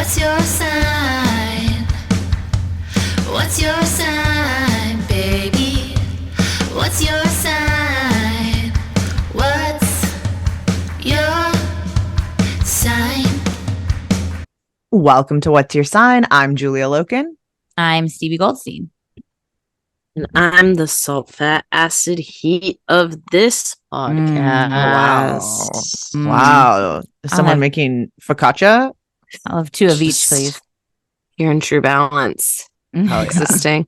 What's your sign? What's your sign, baby? What's your sign? What's your sign? Welcome to What's Your Sign? I'm Julia Loken. I'm Stevie Goldstein. And I'm the salt, fat, acid, heat of this podcast. Wow. Is someone making focaccia? I'll have two of each, please. You're in true balance. Oh, Existing.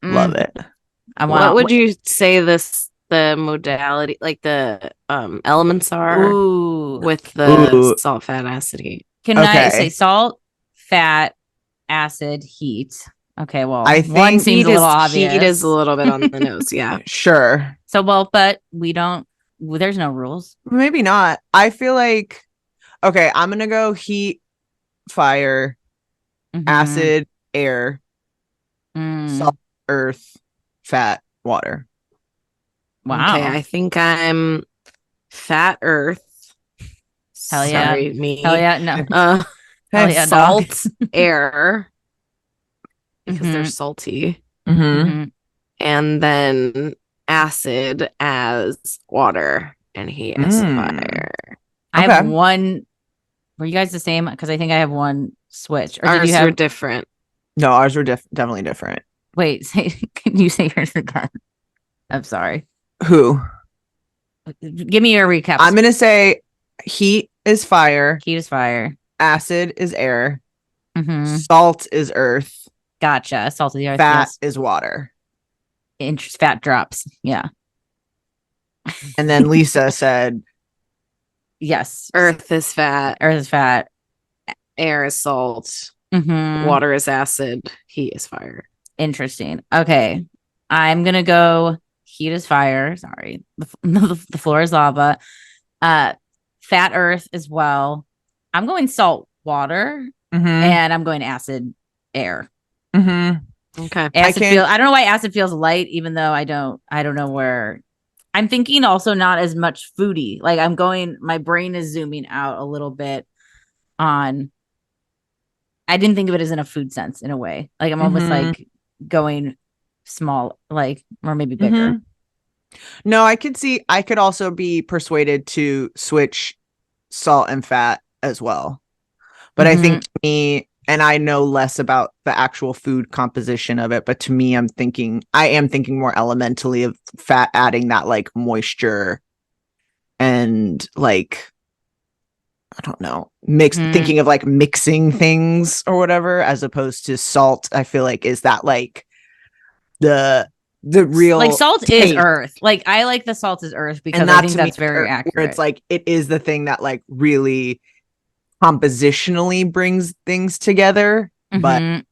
Love it. What would you say the modality, like the elements are with the salt, fat, acid, heat? Can I say salt, fat, acid, heat? Okay, well, I think one seems a little obvious. Heat is a little bit on the nose, yeah. Sure. So, but we don't, there's no rules. Maybe not. I feel like, okay, I'm going to go heat, fire, acid, air, salt, earth, fat, water. Wow. Okay, I think I'm fat, earth. Hell yeah. Sorry, me. Hell yeah, no. Hell yeah, salt, air, because they're salty. And then acid as water and heat as fire. I have one. Were you guys the same? Because I think I have one switch. Or ours did you have were different. No, ours were definitely different. Wait, can you say yours again? I'm sorry. Who? Give me your recap. I'm going to say heat is fire. Heat is fire. Acid is air. Salt is earth. Gotcha. Salt is the earth. Fat is water. Fat drops. Yeah. And then Lisa said, yes. Earth is fat. Earth is fat. Air is salt. Water is acid. Heat is fire. Interesting. Okay. I'm going to go heat is fire. Sorry. The floor is lava. Fat earth as well. I'm going salt water. And I'm going acid air. Okay. Acid I don't know why acid feels light, even though I don't know where. I'm thinking also not as much foodie. Like my brain is zooming out a little bit on. I didn't think of it as in a food sense in a way. Like I'm almost like going small, like, or maybe bigger. No, I could also be persuaded to switch salt and fat as well. But I think to me, and I know less about the actual food composition of it, but to me, I am thinking more elementally of fat adding that like moisture and like, I don't know, thinking of like mixing things or whatever, as opposed to salt. I feel like is that like the real, like, salt taste. is earth. Like I like the salt is earth because I think that's very accurate. Where it's like it is the thing that like really compositionally brings things together. But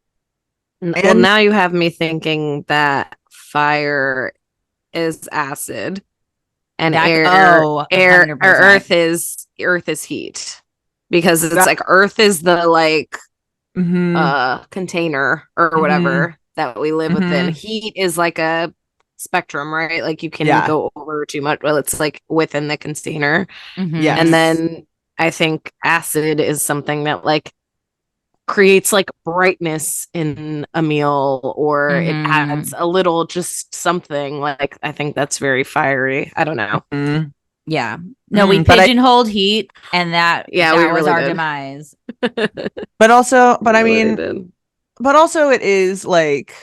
well, now you have me thinking that fire is acid and earth is heat, because it's like earth is the like container or whatever that we live within. Heat is like a spectrum, right? Like you can go over too much. Well, it's like within the container. And then I think acid is something that like creates like brightness in a meal, or it adds a little just something. Like I think that's very fiery. I don't know. Yeah. No, we pigeonholed heat, and that we was really our did. demise. But also it is like,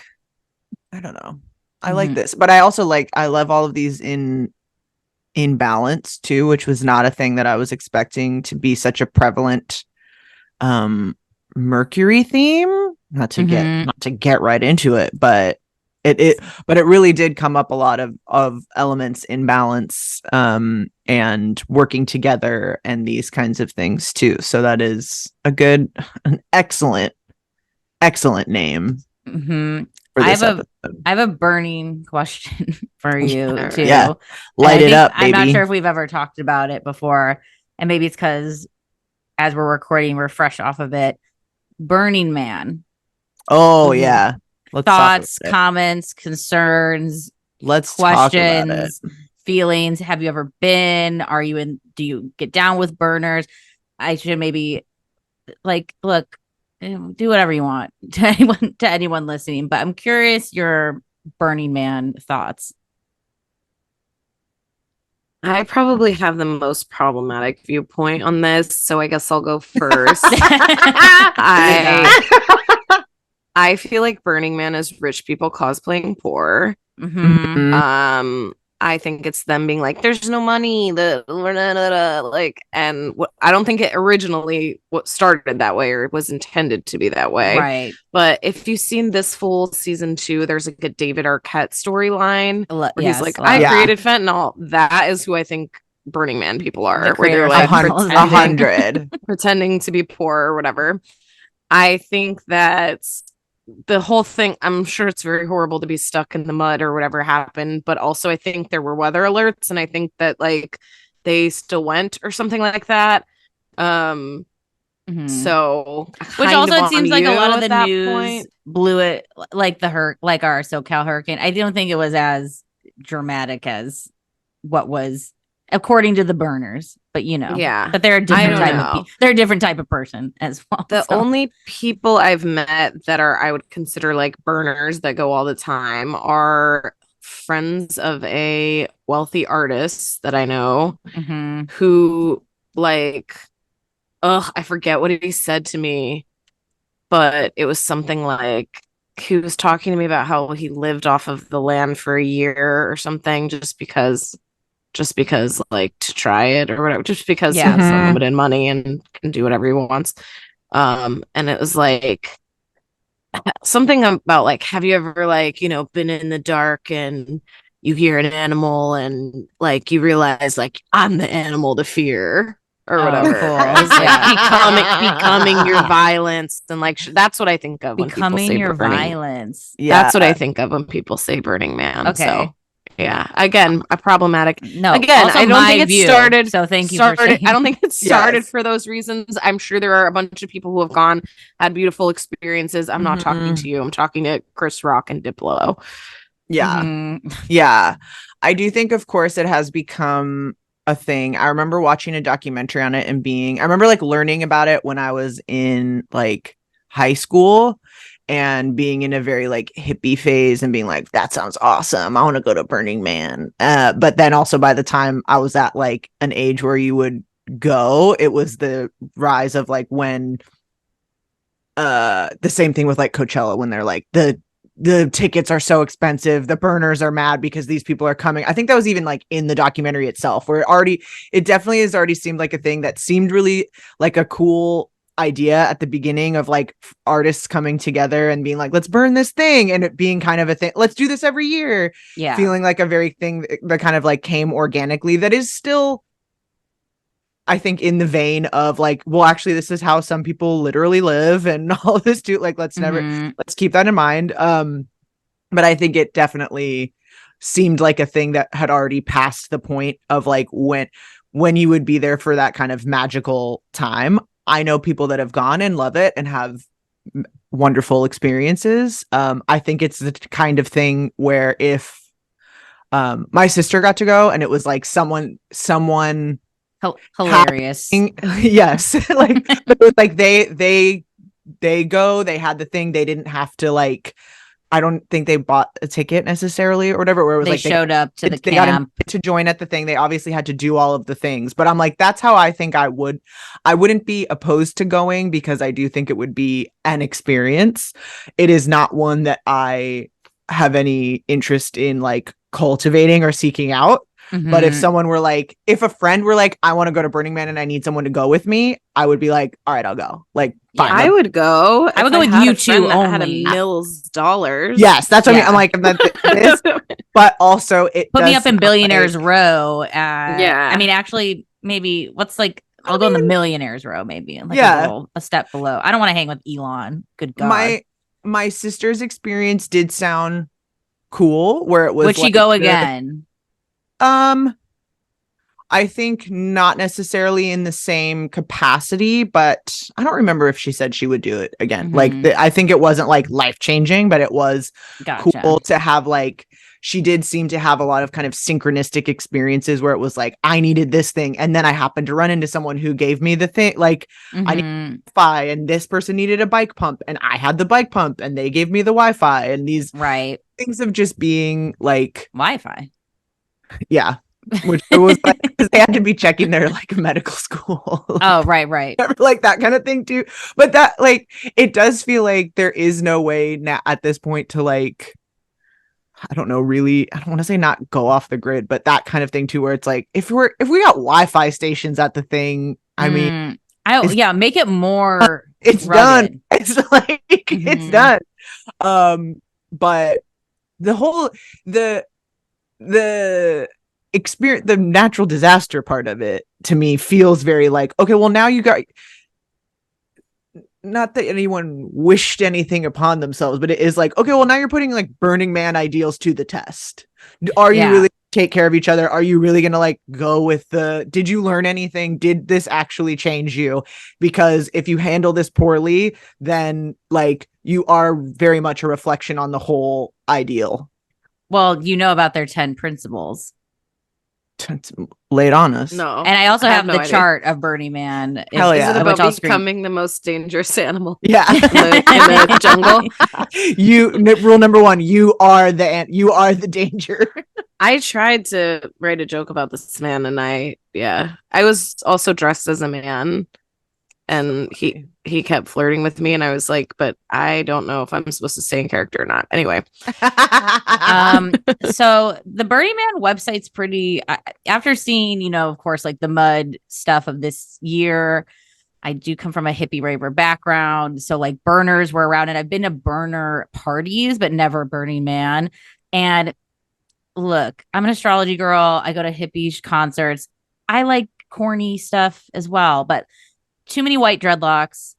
I don't know. I like this, but I also I love all of these in balance too, which was not a thing that I was expecting to be such a prevalent Mercury theme. Not to get right into it, but it really did come up a lot of elements in balance and working together and these kinds of things too. So that is an excellent name. I have a burning question for you too. Yeah, light it up, baby. I'm not sure if we've ever talked about it before, and maybe it's because as we're recording, we're fresh off of it. Burning Man. Oh yeah. Thoughts, comments, concerns. Let's questions, talk about it. Feelings. Have you ever been? Do you get down with burners? I should maybe look. do whatever you want to anyone listening. But I'm curious your Burning Man thoughts. I probably have the most problematic viewpoint on this, so I guess I'll go first. I feel like Burning Man is rich people cosplaying poor. I think it's them being like, "There's no money," like, and I don't think it originally started that way or it was intended to be that way. Right. But if you've seen this full season 2, there's like a David Arquette storyline where he's like, "I created fentanyl." That is who I think Burning Man people are, where they're like 100 pretending to be poor or whatever. I think that the whole thing, I'm sure it's very horrible to be stuck in the mud or whatever happened, but also I think there were weather alerts and I think that like they still went or something like that. So which also it seems like a lot of the news blew it like our SoCal hurricane. I don't think it was as dramatic as what was according to the burners, but but they're a different type of person as well. The only people I've met that I would consider like burners that go all the time are friends of a wealthy artist that I know who like, I forget what he said to me, but it was something like he was talking to me about how he lived off of the land for a year or something just because like to try it or whatever, just because he has unlimited money and can do whatever he wants. And it was like something about like, have you ever like, been in the dark and you hear an animal and like you realize like I'm the animal to fear or whatever. Cool. Like, becoming your violence and like that's what I think of when people say your burning. violence. Yeah, that's what I think of when people say Burning Man. Okay. So. Yeah, again, a problematic. No, again, I don't think it started. So thank you for saying. I don't think it started for those reasons. I'm sure there are a bunch of people who have had beautiful experiences. I'm not talking to you. I'm talking to Chris Rock and Diplo. Yeah, yeah. I do think, of course, it has become a thing. I remember watching a documentary on it and I remember like learning about it when I was in like high school. And being in a very like hippie phase and being like, that sounds awesome. I want to go to Burning Man. But then also by the time I was at like an age where you would go, it was the rise of like when the same thing with like Coachella when they're like the tickets are so expensive. The burners are mad because these people are coming. I think that was even like in the documentary itself where it definitely has already seemed like a thing that seemed really like a cool idea at the beginning of like artists coming together and being like, let's burn this thing, and it being kind of a thing, let's do this every year, feeling like a very thing that kind of like came organically, that is still I think in the vein of like, well, actually this is how some people literally live and all this too, like let's keep that in mind. But I think it definitely seemed like a thing that had already passed the point of like when you would be there for that kind of magical time. I know people that have gone and love it and have wonderful experiences. I think it's the kind of thing where if my sister got to go and it was like someone hilarious. Yes. Like, it was like they go, they had the thing, they didn't have to like, I don't think they bought a ticket necessarily or whatever, where it was they like showed up to the they camp got to join at the thing. They obviously had to do all of the things, but I'm like, that's how I think I wouldn't be opposed to going, because I do think it would be an experience. It is not one that I have any interest in like cultivating or seeking out. Mm-hmm. But if someone were like, if a friend were like, I want to go to Burning Man and I need someone to go with me, I would be like, all right, I'll go. Like, fine. I would go. I would go with you too. I had $1 million. Yes, that's what I mean. I'm like, but also it put me up in Billionaires Row. I mean, actually, maybe I'll go in the Millionaires Row, maybe, like a step below. I don't want to hang with Elon. Good God. My sister's experience did sound cool. Where it was, would she go again? I think not necessarily in the same capacity, but I don't remember if she said she would do it again. Mm-hmm. Like, I think it wasn't like life changing, but it was cool to have like she did seem to have a lot of kind of synchronistic experiences where it was like, I needed this thing. And then I happened to run into someone who gave me the thing. Like I needed Wi-Fi and this person needed a bike pump and I had the bike pump and they gave me the Wi-Fi, and these things of just being like Wi-Fi. Yeah. Which it was like, because they had to be checking their like medical school. Oh, right. Like that kind of thing too. But that like, it does feel like there is no way now at this point to like, I don't know, really, I don't want to say not go off the grid, but that kind of thing too, where it's like, if we got Wi-Fi stations at the thing, I mean, make it more. It's rugged. Done. It's like, it's done. But the whole, the experience, the natural disaster part of it to me feels very like, okay, well now you got, not that anyone wished anything upon themselves, but it is like, okay, well now you're putting like Burning Man ideals to the test. Are you really take care of each other? Are you really gonna like go with did you learn anything? Did this actually change you? Because if you handle this poorly, then like you are very much a reflection on the whole ideal. Well, you know about their 10 principles. Lay it on us. No. And I also have the chart of Burning Man. Hell yeah. Is it about becoming the most dangerous animal? Yeah. in the jungle? Rule number 1, you are the danger. I tried to write a joke about this man, and I was also dressed as a man, and he kept flirting with me, and I was like, but I don't know if I'm supposed to stay in character or not. Anyway. So the Burning Man website's pretty, after seeing, of course, like the mud stuff of this year, I do come from a hippie raver background. So like burners were around, and I've been to burner parties, but never Burning Man. And look, I'm an astrology girl. I go to hippie concerts. I like corny stuff as well, but too many white dreadlocks,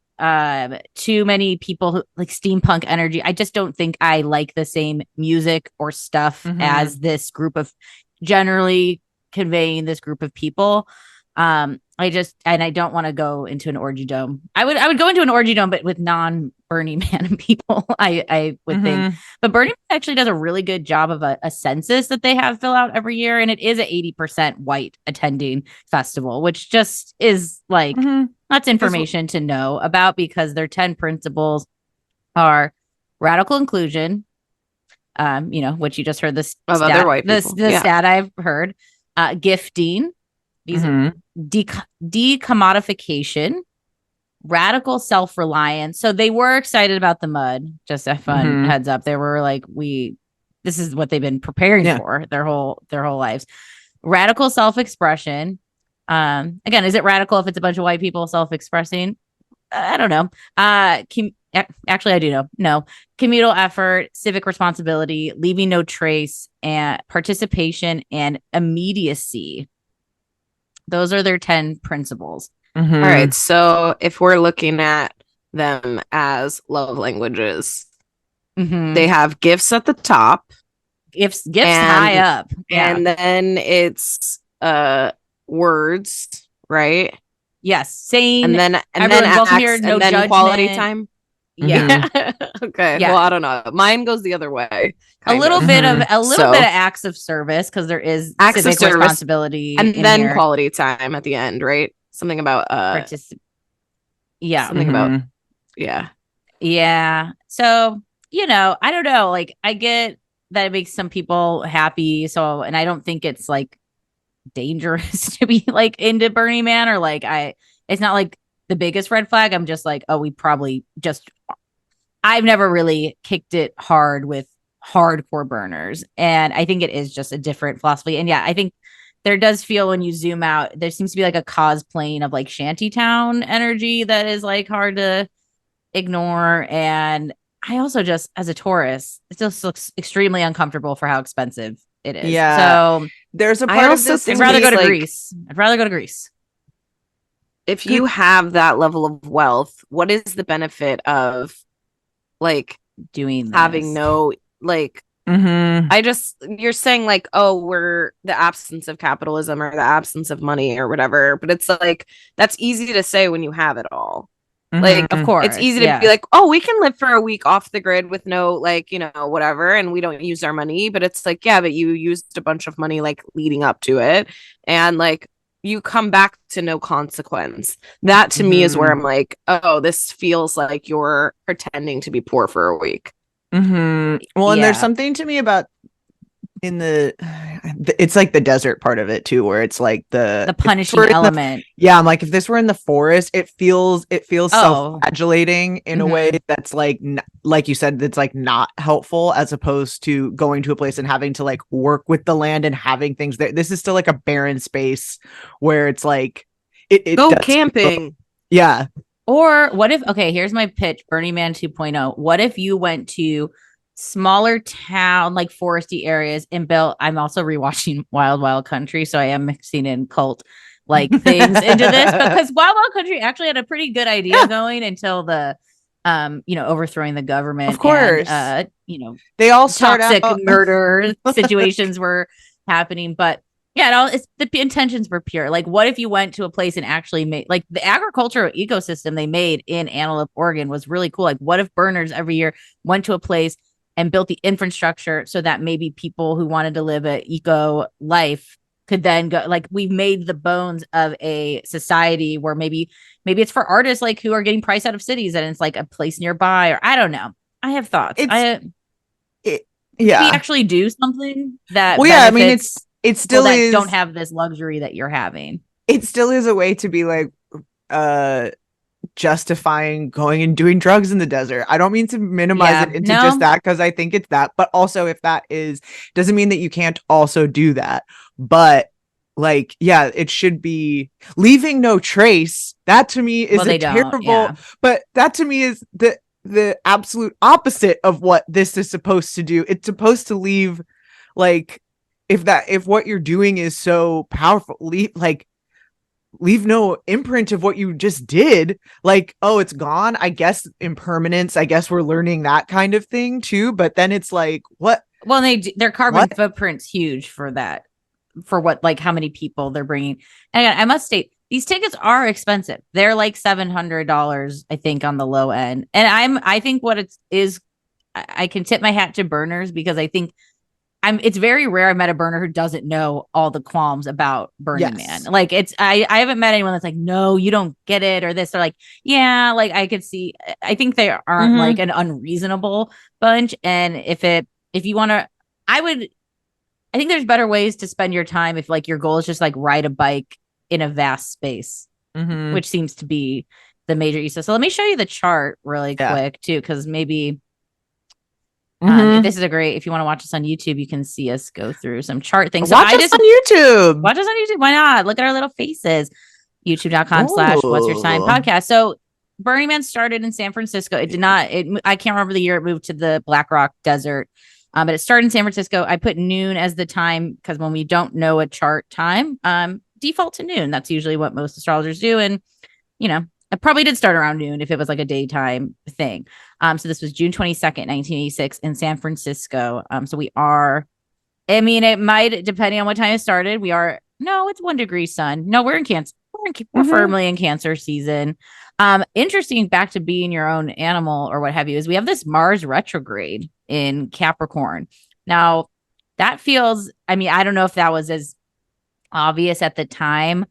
too many people who like steampunk energy. I just don't think I like the same music or stuff as this group of, generally conveying this group of people. I don't want to go into an orgy dome. I would go into an orgy dome, but with non-Burning Man people, I would think. But Burning Man actually does a really good job of a census that they have fill out every year. And it is a 80% white attending festival, which just is like, that's information to know about, because their 10 principles are radical inclusion, which you just heard the stat, other white people. The stat I've heard, gifting, these decommodification, radical self-reliance. So they were excited about the mud. Just a fun heads up. They were like, this is what they've been preparing for their whole lives. Radical self-expression. Again, is it radical if it's a bunch of white people self-expressing? I don't know. Actually, I do know. No. Communal effort, civic responsibility, leaving no trace, and participation and immediacy. Those are their 10 principles. All right. So if we're looking at them as love languages, they have gifts at the top. Gifts high up. Yeah. And then it's words, right? Yes. Saying, and then acts, here, no and then judgment. Quality time. Yeah. Okay. Yeah. Well, I don't know. Mine goes the other way. A little bit of acts of service, because there is acts civic of responsibility, and then here. Quality time at the end, right? Something about something about yeah. So I don't know. Like, I get that it makes some people happy. So, and I don't think it's like dangerous to be like into Burning Man, or like it's not like the biggest red flag. I'm just like, we probably I've never really kicked it hard with hardcore burners, and I think it is just a different philosophy. And I think there does feel, when you zoom out, there seems to be like a cosplaying of like shantytown energy that is like hard to ignore. And I also just, as a Taurus, it just looks extremely uncomfortable for how expensive it is. Yeah. So there's a part of this. I'd rather go to Greece. I'd rather go to Greece. If you have that level of wealth, what is the benefit of like doing having no like you're saying like, we're the absence of capitalism or the absence of money or whatever, but it's like, that's easy to say when you have it all. Like, of course, it's easy to be like, oh, we can live for a week off the grid with no, like, you know, whatever, and we don't use our money. But it's like, yeah, but you used a bunch of money like leading up to it, and like you come back to no consequence. That to me is where I'm like, oh, this feels like you're pretending to be poor for a week. Well, and there's something to me about it's like the desert part of it too, where it's like the punishing element. I'm like, if this were in the forest, it feels self-flagellating in a way that's like you said, that's like not helpful, as opposed to going to a place and having to like work with the land and having things there. This is still like a barren space where it's like it go camping. Or what if, okay, here's my pitch, Burning Man 2.0. What if you went to smaller town, like foresty areas, and built, I'm also rewatching Wild Wild Country, so I am mixing in cult like things into this, because Wild Wild Country actually had a pretty good idea going until the overthrowing the government, of course, and, they all start toxic out murder situations were happening. But it's the intentions were pure. Like, what if you went to a place and actually made, like, the agricultural ecosystem they made in Antelope, Oregon was really cool. Like, what if burners every year went to a place and built the infrastructure so that maybe people who wanted to live an eco life could then go, like, we've made the bones of a society where maybe it's for artists like who are getting priced out of cities, and it's like a place nearby, or I don't know. I have thoughts. We actually do something that I mean, it still is, don't have this luxury that you're having. It still is a way to be like justifying going and doing drugs in the desert. I don't mean to minimize it into just that, because I think it's that, but also if that is, doesn't mean that you can't also do that. But like, it should be leaving no trace. That to me is terrible, but that to me is the absolute opposite of what this is supposed to do. It's supposed to leave, like, if what you're doing is so powerful, leave no imprint of what you just did. Like, oh, it's gone. I guess impermanence. I guess we're learning that kind of thing too. But then it's like, what? Well, their carbon footprint's huge for that, for what, like, how many people they're bringing. And again, I must state, these tickets are expensive. They're like $700, I think, on the low end. And I think what it is, I can tip my hat to burners, because I think it's very rare I met a burner who doesn't know all the qualms about Burning Man. Like, I haven't met anyone that's like, no, you don't get it, or this. They're like, yeah, like, I could see. I think they aren't like an unreasonable bunch. And if you want to, I think there's better ways to spend your time if, like, your goal is just like ride a bike in a vast space, which seems to be the major use. So let me show you the chart really quick too, because maybe this is if you want to watch us on YouTube, you can see us go through some chart things. Watch us on YouTube. Why not? Look at our little faces. YouTube.com/What's Your Sign podcast. So Burning Man started in San Francisco. It did not. I can't remember the year it moved to the Black Rock Desert, but it started in San Francisco. I put noon as the time because when we don't know a chart time, default to noon. That's usually what most astrologers do, and it probably did start around noon if it was like a daytime thing. So this was June 22nd, 1986 in San Francisco. So we are, I mean, it might, depending on what time it started, it's 1 degree sun. No, we're in Cancer. We're firmly in Cancer season. Interesting, back to being your own animal or what have you, is we have this Mars retrograde in Capricorn. Now that feels, I mean, I don't know if that was as obvious at the time,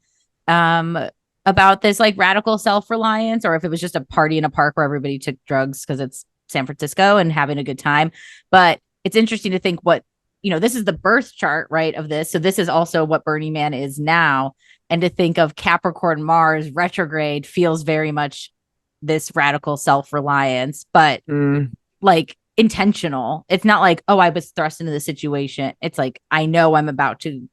about this like radical self-reliance, or if it was just a party in a park where everybody took drugs because it's San Francisco and having a good time. But it's interesting to think what, this is the birth chart, right, of this. So this is also what Burning Man is now. And to think of Capricorn Mars retrograde feels very much this radical self-reliance, but like intentional. It's not like, oh, I was thrust into the situation. It's like, I know I'm about to,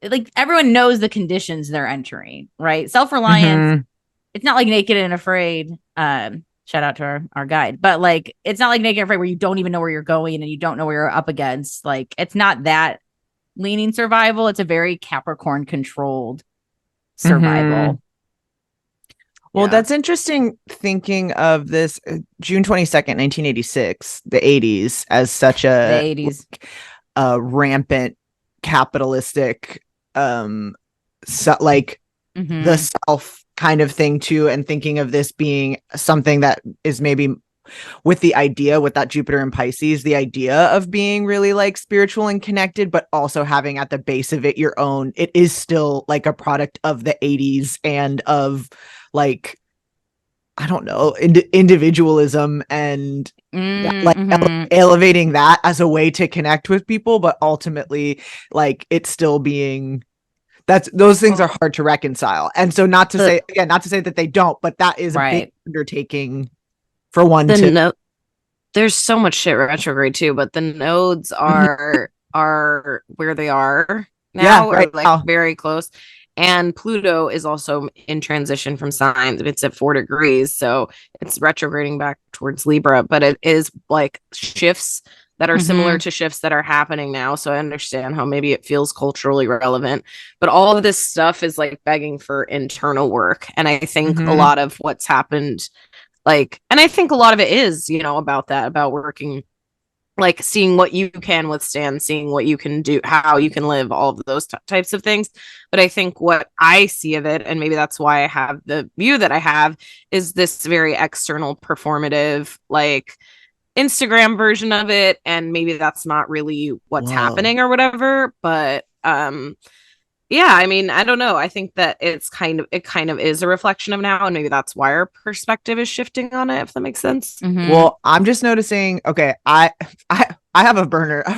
like, everyone knows the conditions they're entering, right? Self-reliance. It's not like Naked and Afraid. Shout out to our guide, but like, it's not like Naked and Afraid where you don't even know where you're going and you don't know where you're up against. Like, it's not that leaning survival. It's a very Capricorn controlled survival. Well, that's interesting, thinking of this June 22nd, 1986, the 80s, as such a the 80s. Rampant capitalistic the self kind of thing too, and thinking of this being something that is maybe with that Jupiter and Pisces, the idea of being really like spiritual and connected, but also having at the base of it your own, it is still like a product of the 80s and of like, I don't know, individualism and elevating that as a way to connect with people, but ultimately like it's still being, those things are hard to reconcile. And so not to say that they don't, but that is a big undertaking for one there's so much shit retrograde too, but the nodes are where they are now, or like very close. And Pluto is also in transition from signs. It's at 4 degrees, so it's retrograding back towards Libra, but it is like shifts that are similar to shifts that are happening now. So I understand how maybe it feels culturally relevant, but all of this stuff is like begging for internal work. And I think a lot of what's happened, like, and I think a lot of it is, you know, about working, like seeing what you can withstand, seeing what you can do, how you can live, all of those types of things. But I think what I see of it, and maybe that's why I have the view that I have, is this very external performative, like Instagram version of it. And maybe that's not really what's happening or whatever. But yeah, I mean, I don't know. I think that it kind of is a reflection of now, and maybe that's why our perspective is shifting on it, if that makes sense. Well, I'm just noticing, okay, I have a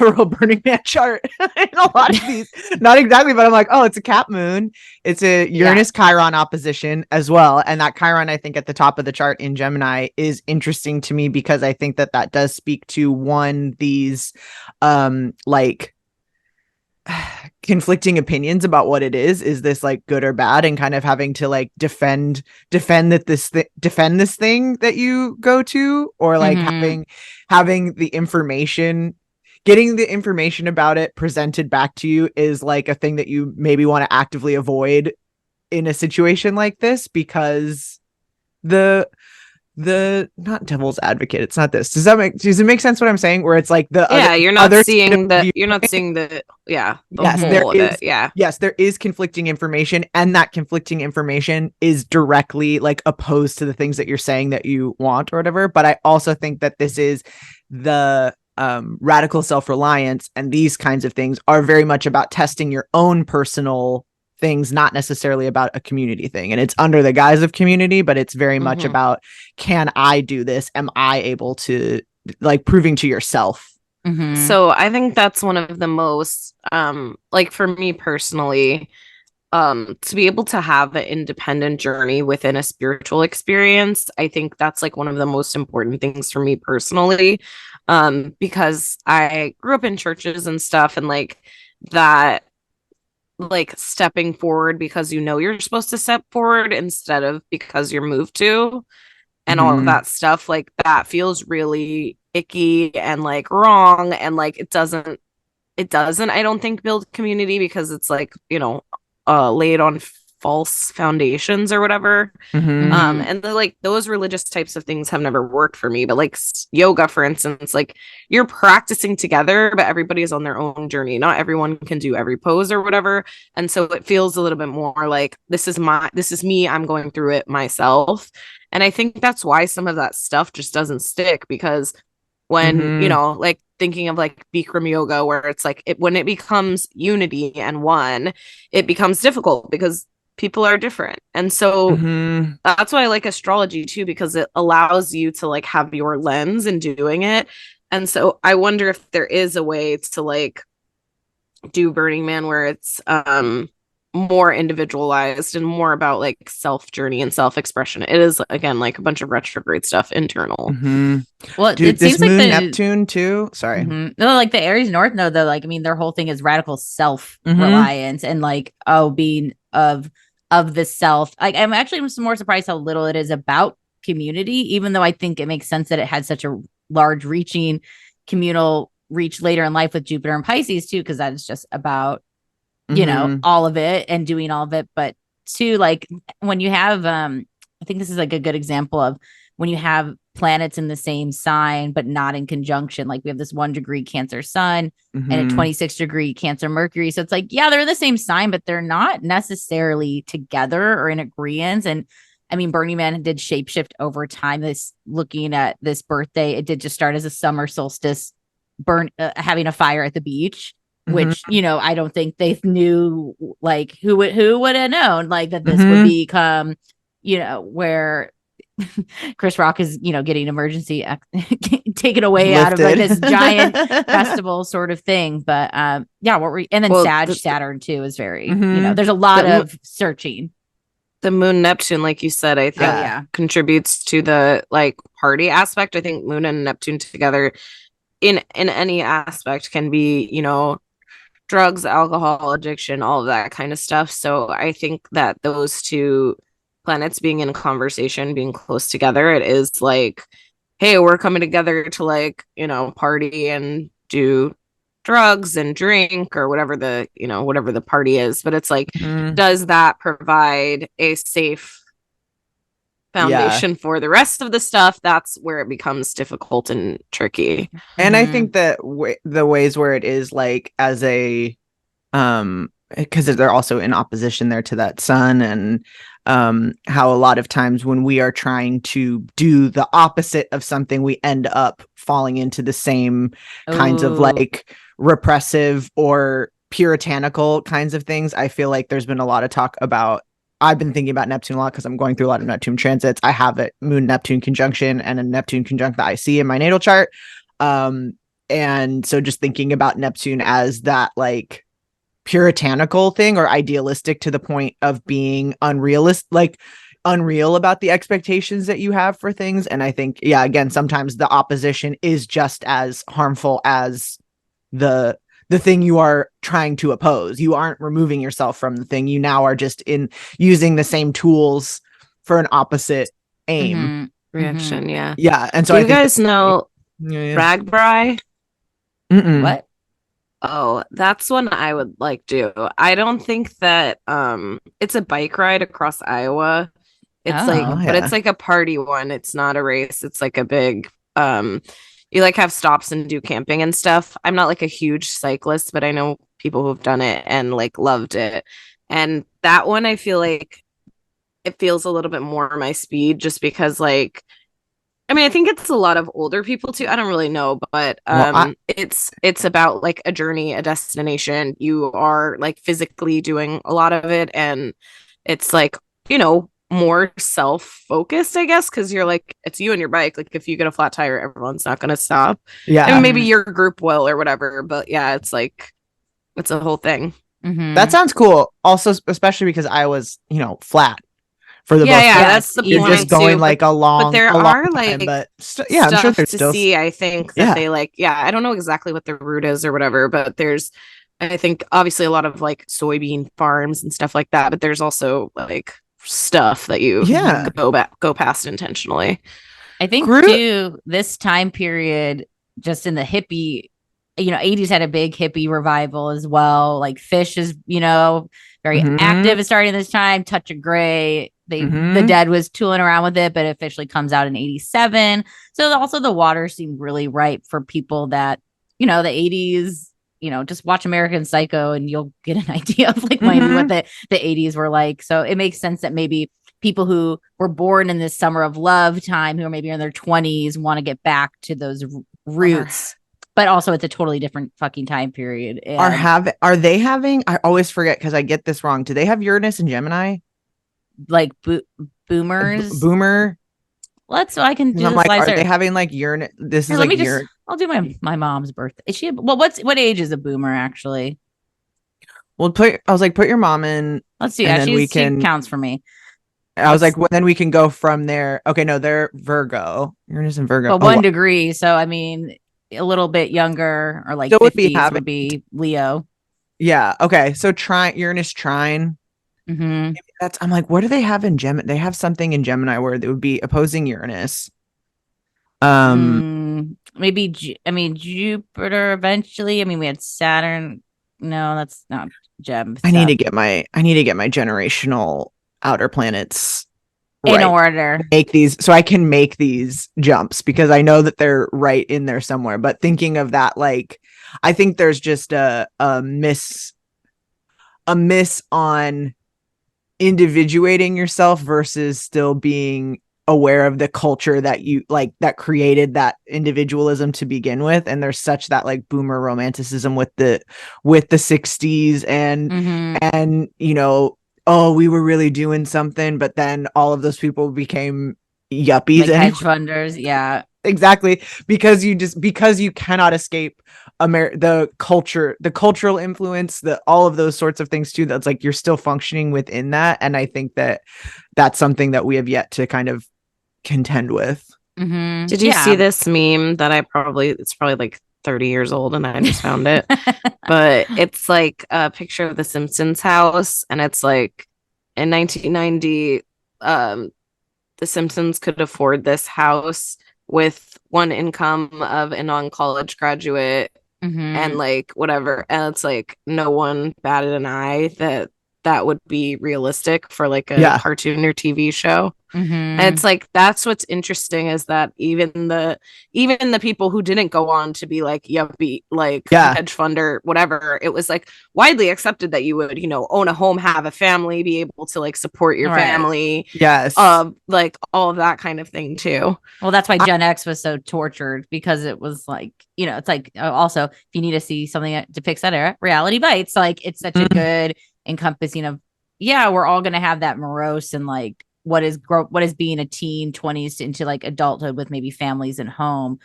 real Burning Man chart in a lot of these. Not exactly, but I'm like, oh, it's a Cap moon. It's a Uranus Chiron opposition as well. And that Chiron, I think, at the top of the chart in Gemini is interesting to me, because I think that does speak to these like conflicting opinions about what it is this like good or bad, and kind of having to like defend this thing that you go to, or like having the information, getting the information about it presented back to you is like a thing that you maybe want to actively avoid in a situation like this, because the not devil's advocate, it's not this. Does it make sense what I'm saying? Where it's like you're not seeing the yes, there is conflicting information, and that conflicting information is directly like opposed to the things that you're saying that you want or whatever. But I also think that this is the radical self-reliance, and these kinds of things are very much about testing your own personal things, not necessarily about a community thing. And it's under the guise of community, but it's very much about, can I do this? Am I able to, like, proving to yourself? So I think that's one of the most like for me personally, to be able to have an independent journey within a spiritual experience, I think that's like one of the most important things for me personally, because I grew up in churches and stuff, and like that, like stepping forward because you know you're supposed to step forward instead of because you're moved to, and all of that stuff, like that feels really icky and like wrong, and like it doesn't I don't think build community, because it's like, you know, laid on false foundations or whatever. And like those religious types of things have never worked for me. But like yoga, for instance, like you're practicing together, but everybody is on their own journey. Not everyone can do every pose or whatever. And so it feels a little bit more like this is me, I'm going through it myself. And I think that's why some of that stuff just doesn't stick, because when, you know, like thinking of like Bikram yoga, where it's like when it becomes unity and one, it becomes difficult because people are different. And so that's why I like astrology too, because it allows you to like have your lens in doing it. And so I wonder if there is a way to like do Burning Man where it's more individualized and more about like self journey and self expression. It is again like a bunch of retrograde stuff internal. Well, dude, it seems like the Neptune too. Sorry, no, like the Aries North node though. Like I mean, their whole thing is radical self reliance and like being of the self. Like I'm actually more surprised how little it is about community, even though I think it makes sense that it had such a large reaching communal reach later in life with Jupiter and Pisces too, because that is just about you know all of it and doing all of it. But too, like when you have I think this is like a good example of when you have planets in the same sign, but not in conjunction. Like we have this 1 degree Cancer Sun and a 26 degree Cancer Mercury. So it's like, yeah, they're the same sign, but they're not necessarily together or in agreement. And I mean, Burning Man did shapeshift over time. This looking at this birthday, it did just start as a summer solstice having a fire at the beach, which, you know, I don't think they knew, like who would have known like that this would become, you know, where Chris Rock is, you know, getting emergency taken away out of like this giant festival sort of thing. But yeah, and then Saturn too is very, you know, there's a lot of searching. The Moon Neptune, like you said, I think contributes to the like party aspect. I think Moon and Neptune together in any aspect can be, you know, drugs, alcohol, addiction, all of that kind of stuff. So I think that those two planets being in conversation, being close together, it is like, hey, we're coming together to like, you know, party and do drugs and drink or whatever the party is. But it's like, does that provide a safe foundation for the rest of the stuff? That's where it becomes difficult and tricky. And I think that the ways where it is like as a because they're also in opposition there to that sun, and how a lot of times when we are trying to do the opposite of something, we end up falling into the same kinds of like repressive or puritanical kinds of things. I feel like there's been a lot of talk about, I've been thinking about Neptune a lot because I'm going through a lot of Neptune transits. I have a Moon Neptune conjunction and a Neptune conjunct that I see in my natal chart. And so just thinking about Neptune as that like puritanical thing or idealistic to the point of being unreal about the expectations that you have for things. And I think, yeah, again, sometimes the opposition is just as harmful as the thing you are trying to oppose. You aren't removing yourself from the thing. You now are just using the same tools for an opposite aim. Reaction. Yeah. Yeah. And so you guys know Ragbri? What? Oh, that's one I would like do. I don't think that it's a bike ride across Iowa. It's but it's like a party one. It's not a race. It's like a big you like have stops and do camping and stuff. I'm not like a huge cyclist, but I know people who've done it and like loved it. And that one I feel like it feels a little bit more my speed just because like I mean, I think it's a lot of older people too. I don't really know, but it's about like a journey, a destination. You are like physically doing a lot of it, and it's like, you know, more self-focused, I guess, because you're like, it's you and your bike. Like if you get a flat tire, everyone's not gonna stop. Yeah. And maybe your group will or whatever, but yeah, it's like it's a whole thing. That sounds cool. Also, especially because I was, you know, flat. For the most part. That's the you're point just going too, like a long, but there are like time, but I'm sure there's to still see. I think that they like, I don't know exactly what the route is or whatever, but there's, I think obviously a lot of like soybean farms and stuff like that, but there's also like stuff that you go past intentionally. I think too, this time period, just in the hippie, you know, 80s had a big hippie revival as well. Like Fish is, you know, very active starting this time. Touch of Grey. The Dead was tooling around with it, but it officially comes out in 87. So also the water seemed really ripe for people that, you know, the 80s, you know, just watch American Psycho and you'll get an idea of like maybe what the 80s were like. So it makes sense that maybe people who were born in this summer of love time, who are maybe in their 20s, want to get back to those roots. But also it's a totally different fucking time period. And are they having, I always forget because I get this wrong. Do they have Uranus and Gemini? Like boomers? Boomer? Let's so I can do this. Like, are they having like Uranus? This is like I'll do my mom's birthday. Is she what age is a boomer actually? Well, put your mom in. Let's see. She counts for me. I was like, well, then we can go from there. Okay, no, they're Virgo. Uranus and Virgo. But 1 degree. So I mean, a little bit younger, or like 50s would be Leo. Yeah. Okay. So Uranus trine. I'm like, what do they have in Gemini? They have something in Gemini where they would be opposing Uranus. Maybe Jupiter eventually. I mean, we had Saturn. No, that's not Gem. I need to get my generational outer planets in order. Make these, so I can make these jumps because I know that they're right in there somewhere. But thinking of that, like, I think there's just a miss on individuating yourself versus still being aware of the culture that you like that created that individualism to begin with. And there's such that like boomer romanticism with the 60s and you know, oh, we were really doing something, but then all of those people became yuppies like and hedge funders. Yeah, exactly, because you cannot escape the cultural influence, all of those sorts of things too. That's like you're still functioning within that, and I think that that's something that we have yet to kind of contend with. Did you see this meme that it's probably like 30 years old and I just found it, but it's like a picture of the Simpsons house, and it's like in 1990 the Simpsons could afford this house with one income of a non-college graduate and like whatever, and it's like no one batted an eye that would be realistic for like a cartoon or TV show. And it's like that's what's interesting is that even the people who didn't go on to be like yuppie like hedge fund or whatever, it was like widely accepted that you would, you know, own a home, have a family, be able to like support your family, like all of that kind of thing too. Well, that's why Gen X was so tortured, because it was like, you know, it's like also if you need to see something that depicts that era, Reality Bites, like it's such a good encompassing of we're all gonna have that morose and like what is being a teen 20s into like adulthood with maybe families and home.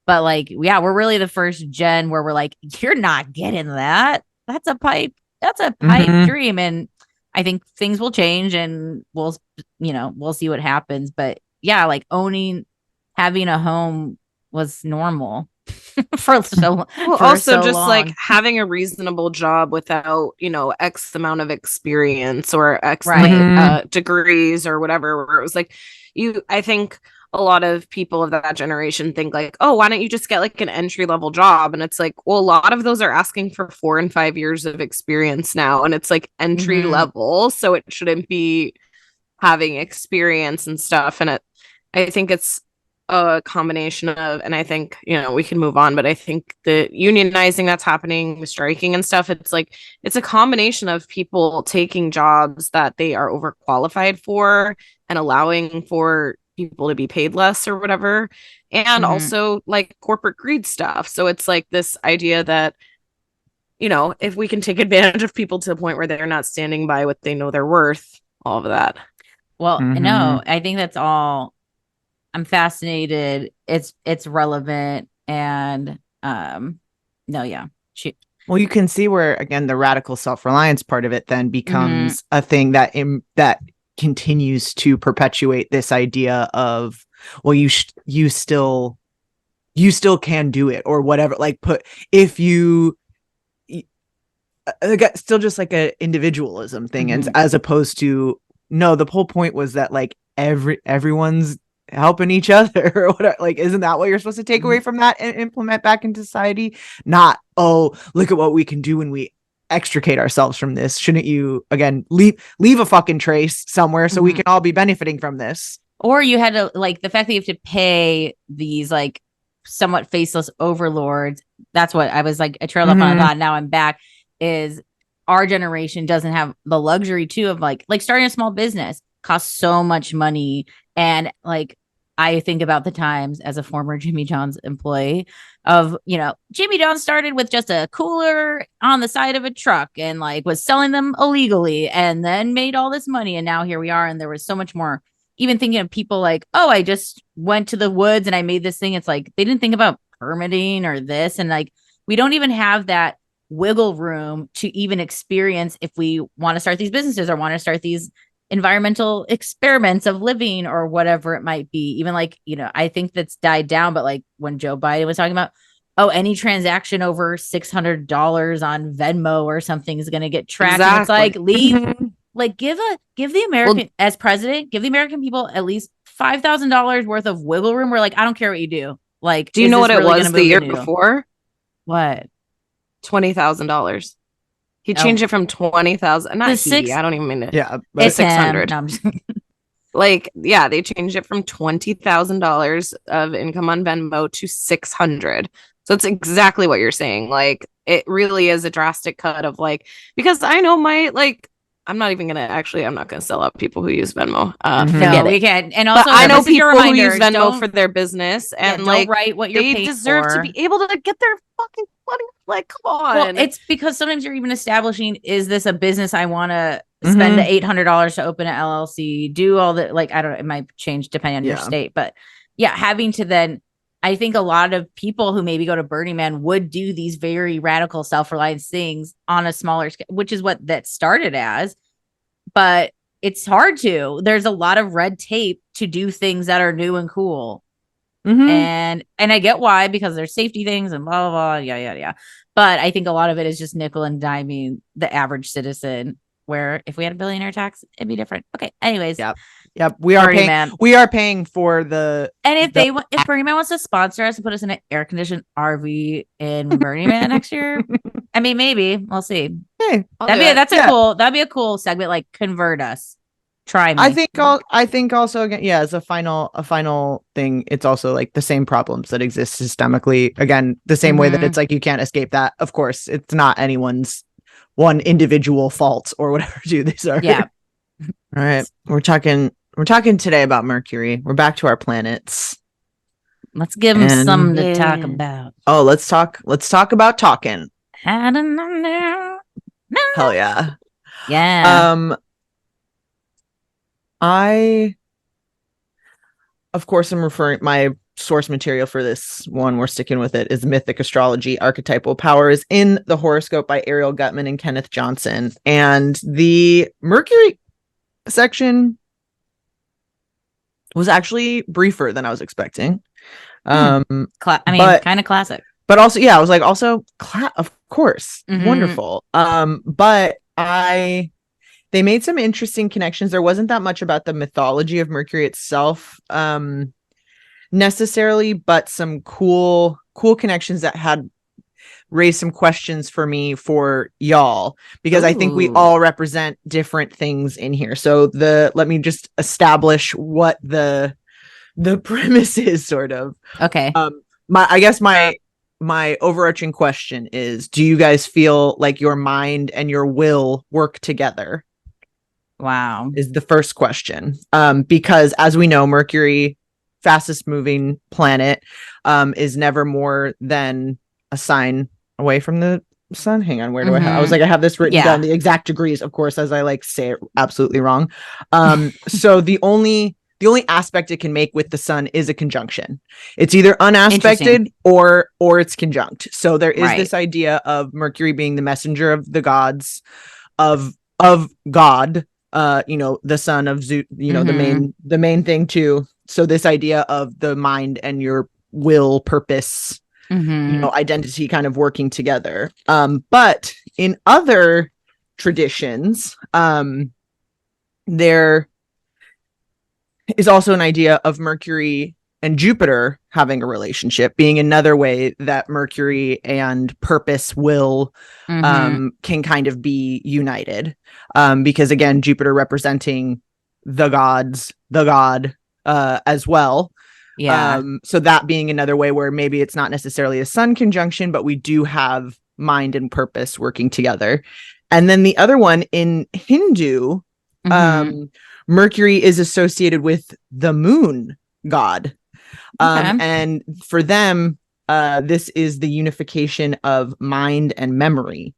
But like we're really the first gen where we're like, you're not getting that, that's a pipe dream. And I think things will change and we'll see what happens. But like having a home was normal for so long. Like having a reasonable job without, you know, X amount of experience or X degrees or whatever, where it was like I think a lot of people of that generation think like, oh, why don't you just get like an entry level job? And it's like, well, a lot of those are asking for 4 and 5 years of experience now, and it's like entry level, so it shouldn't be having experience and stuff. And I think it's a combination of, and I think, you know, we can move on, but I think the unionizing that's happening with striking and stuff, it's like it's a combination of people taking jobs that they are overqualified for and allowing for people to be paid less or whatever, and also like corporate greed stuff. So it's like this idea that, you know, if we can take advantage of people to the point where they're not standing by what they know they're worth, all of that. Well, no, I think that's all. I'm fascinated. It's relevant. And well, you can see where, again, the radical self-reliance part of it then becomes a thing that continues to perpetuate this idea of, well, you still can do it or whatever. Like still just like a individualism thing. And as opposed to, no, the whole point was that like everyone's helping each other or whatever. Like, isn't that what you're supposed to take away from that and implement back into society? Not, oh, look at what we can do when we extricate ourselves from this. Shouldn't you, again, leave a fucking trace somewhere so we can all be benefiting from this? Or you had to, like, the fact that you have to pay these like somewhat faceless overlords. That's what I was like, I trailed off on a thought. Now I'm back. Is our generation doesn't have the luxury too of like starting a small business costs so much money. And like, I think about the times as a former Jimmy John's employee of, you know, Jimmy John started with just a cooler on the side of a truck and like was selling them illegally and then made all this money. And now here we are. And there was so much more, even thinking of people like, oh, I just went to the woods and I made this thing. It's like, they didn't think about permitting or this. And like, we don't even have that wiggle room to even experience if we want to start these businesses or want to start these environmental experiments of living or whatever it might be. Even like, you know, I think that's died down, but like when Joe Biden was talking about, oh, any transaction over $600 on Venmo or something is going to get tracked. Exactly. And it's like, like give the American, as president, give the American people at least $5,000 worth of wiggle room. We're like, I don't care what you do. Like, do you know what it was the year before? What? $20,000. He changed it from 20,000. Not I don't even mean it. Yeah, but 600. No, Like, yeah, they changed it from $20,000 of income on Venmo to 600. So it's exactly what you're saying. Like, it really is a drastic cut of like, because I know I'm not gonna sell out people who use Venmo. No, we can't. And also, but I know this is your people who reminder, use Venmo for their business, and don't write what you're they paid deserve for. to be able to get their fucking money. Like, come on. Well, it's because sometimes you're even establishing, is this a business I want to spend the $800 to open an LLC, do all the, like, I don't know, it might change depending on your state, but yeah, having to then, I think a lot of people who maybe go to Burning Man would do these very radical self-reliance things on a smaller scale, which is what that started as, but it's hard to, there's a lot of red tape to do things that are new and cool. And I get why, because there's safety things and blah, blah, blah, yeah. But I think a lot of it is just nickel and diming the average citizen, where if we had a billionaire tax, it'd be different. Okay. Anyways. Yep. We are paying for the, and if Burning Man wants to sponsor us and put us in an air conditioned RV in Burning Man next year, I mean, maybe we'll see. Hey, that'd be a cool segment. Like, convert us. Try me. I think also, again, as a final thing, it's also like the same problems that exist systemically. Again, the same way that it's like you can't escape that. Of course, it's not anyone's one individual fault or whatever. These are all right. We're talking today about Mercury. We're back to our planets. Let's give them something to talk about. Oh, let's talk about talking. I don't know. Hell yeah. Yeah. Of course, I'm referring, my source material for this one, we're sticking with it, is Mythic Astrology, Archetypal Powers in the Horoscope by Ariel Gutman and Kenneth Johnson. And the Mercury section was actually briefer than I was expecting. Kind of classic. But also, I was like, of course, wonderful. But they made some interesting connections. There wasn't that much about the mythology of Mercury itself, necessarily, but some cool connections that had raised some questions for me for y'all, because I think we all represent different things in here. So let me just establish what the premise is, sort of. Okay. My overarching question is, do you guys feel like your mind and your will work together? Wow. Is the first question. Because as we know, Mercury, fastest moving planet, is never more than a sign away from the sun. Hang on, where do I was like, I have this written down, the exact degrees, of course, as I like say it absolutely wrong. So the only aspect it can make with the sun is a conjunction. It's either unaspected or it's conjunct. So there is this idea of Mercury being the messenger of the gods, of God, the son of Zeus, the main thing too. So this idea of the mind and your will, purpose, identity kind of working together. But in other traditions, there is also an idea of Mercury and Jupiter having a relationship, being another way that Mercury and purpose, will, can kind of be united. Because again, Jupiter representing the gods, the god, as well. Yeah. So that being another way where maybe it's not necessarily a sun conjunction, but we do have mind and purpose working together. And then the other one in Hindu, Mercury is associated with the moon god. And for them, this is the unification of mind and memory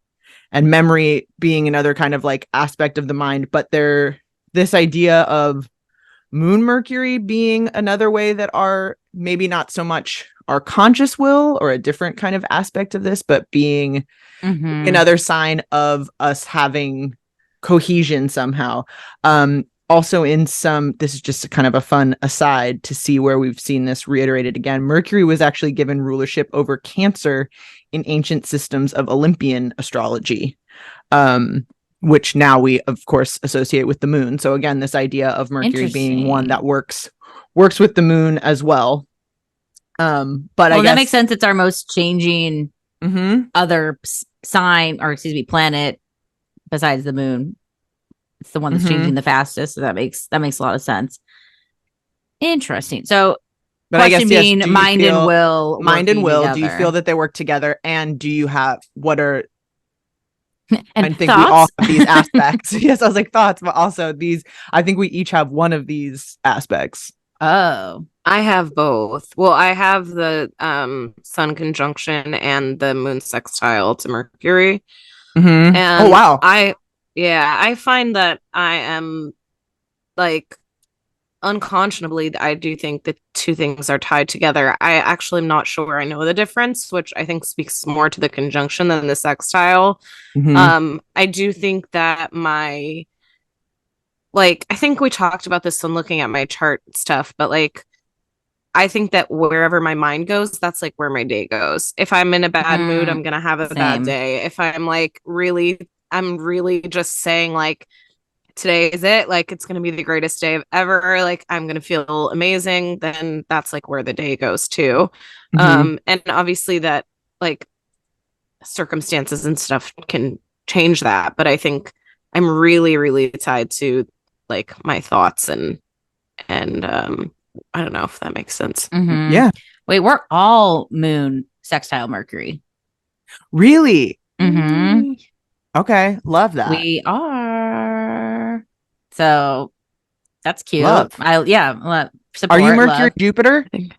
being another kind of like aspect of the mind. But this idea of moon Mercury being another way that our, maybe not so much our conscious will or a different kind of aspect of this, but being another sign of us having cohesion somehow. Also this is just kind of a fun aside to see where we've seen this reiterated again. Mercury was actually given rulership over Cancer in ancient systems of Olympian astrology, which now we of course associate with the moon. So again, this idea of Mercury being one that works with the moon as well. But I guess that makes sense. It's our most changing other sign, or planet besides the moon. It's the one that's changing the fastest. So that makes a lot of sense. Interesting. So But I guess, question yes, being do you mind and feel- will. mind and working will, do you together. feel that they work together? And do you have, what are, And I think we all thoughts? have these aspects. Yes, I was like thoughts, but also these, I think we each have one of these aspects. Oh. I have both. Well, I have the sun conjunction and the moon sextile to Mercury. Mm-hmm. And Oh, wow. I find that I am like unconscionably, I do think the two things are tied together. I actually am not sure I know the difference, which I think speaks more to the conjunction than the sextile. Mm-hmm. I do think that I think we talked about this when looking at my chart stuff, but like I think that wherever my mind goes, that's like where my day goes. If I'm in a bad mood, I'm gonna have a bad Same. day. If I'm I'm really just saying like today is it, like it's gonna be the greatest day of ever, like I'm gonna feel amazing, then that's like where the day goes too. Mm-hmm. And obviously that like circumstances and stuff can change that, but I think I'm really, really tied to like my thoughts and I don't know if that makes sense. Mhm. Yeah. Wait, we're all moon sextile Mercury. Really? Mm-hmm. Okay. Love that. We are. So that's cute. Love. Support, Are you Mercury love. Jupiter? And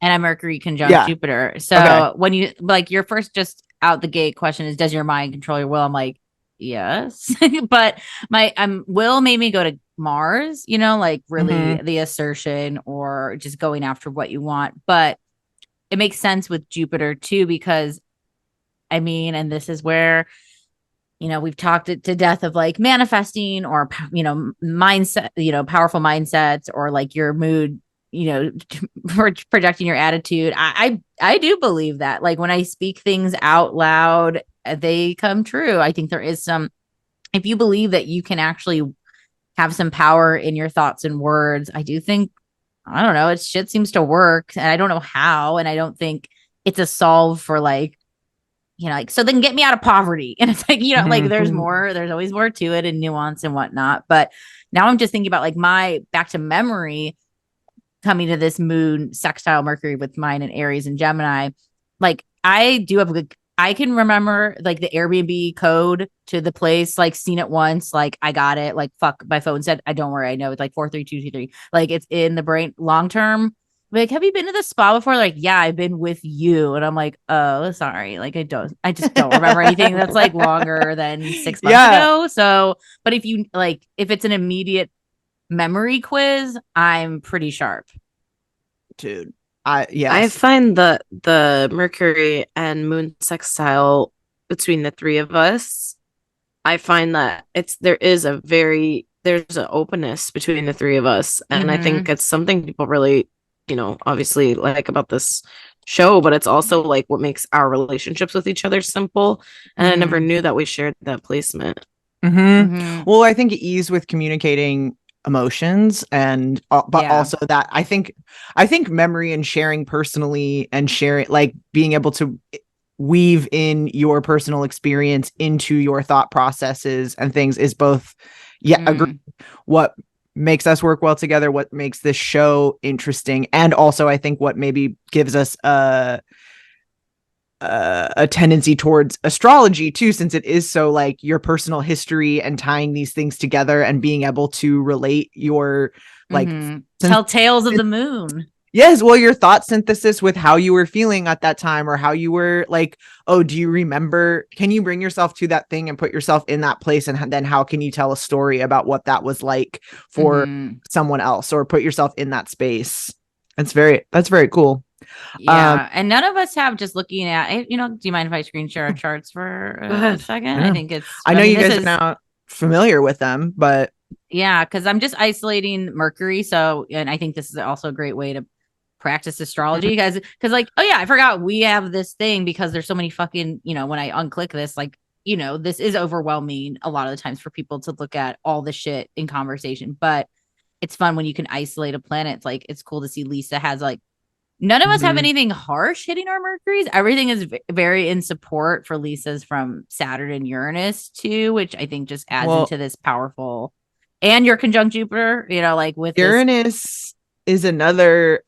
I'm Mercury conjunct Yeah. Jupiter. So Okay. when you like your first just out the gate question is, does your mind control your will? I'm like, yes. But my will made me go to Mars, like really the assertion or just going after what you want. But it makes sense with Jupiter too, because I mean, and this is where we've talked it to death of like manifesting or mindset, powerful mindsets or like your mood, projecting your attitude. I do believe that like when I speak things out loud, they come true. I think there is some, if you believe that you can actually have some power in your thoughts and words, I do think, I don't know, it shit seems to work, and I don't know how, and I don't think it's a solve for like, like, so then get me out of poverty. And it's like, like there's always more to it and nuance and whatnot. But now I'm just thinking about like my back to memory coming to this moon sextile Mercury with mine and Aries and Gemini. Like I do have I can remember like the Airbnb code to the place, like seen it once, like I got it, like fuck, my phone said, I don't worry, I know it's like 43223. Like it's in the brain long term. Like, have you been to the spa before? Like, yeah, I've been with you. And I'm like, oh, sorry. Like, I just don't remember anything that's like longer than 6 months ago. So, but if it's an immediate memory quiz, I'm pretty sharp. Dude, I find the Mercury and moon sextile between the three of us, I find that there's an openness between the three of us. And I think it's something people really, obviously like about this show, but it's also like what makes our relationships with each other simple. And I never knew that we shared that placement. Well, I think ease with communicating emotions and also that I think memory and sharing personally and sharing, like being able to weave in your personal experience into your thought processes and things is both agree, what makes us work well together, what makes this show interesting, and also I think what maybe gives us a tendency towards astrology too, since it is so like your personal history and tying these things together and being able to relate your like tell tales of the moon. Yes, well, your thought synthesis with how you were feeling at that time, or how you were like, oh, do you remember? Can you bring yourself to that thing and put yourself in that place? And then how can you tell a story about what that was like for someone else, or put yourself in that space? That's very cool. Yeah. And none of us have, just looking at, do you mind if I screen share our charts for a second? I think I know you guys are now familiar with them, but yeah, because I'm just isolating Mercury. So, and I think this is also a great way to practice astrology, guys, because like, oh yeah, I forgot we have this thing, because there's so many fucking, when I unclick this, like, this is overwhelming a lot of the times for people to look at all the shit in conversation, but it's fun when you can isolate a planet. It's like, it's cool to see Lisa has like, none of us have anything harsh hitting our Mercuries. Everything is very in support for Lisa's from Saturn and Uranus too, which I think just adds into this powerful, and your conjunct Jupiter, like with Uranus is another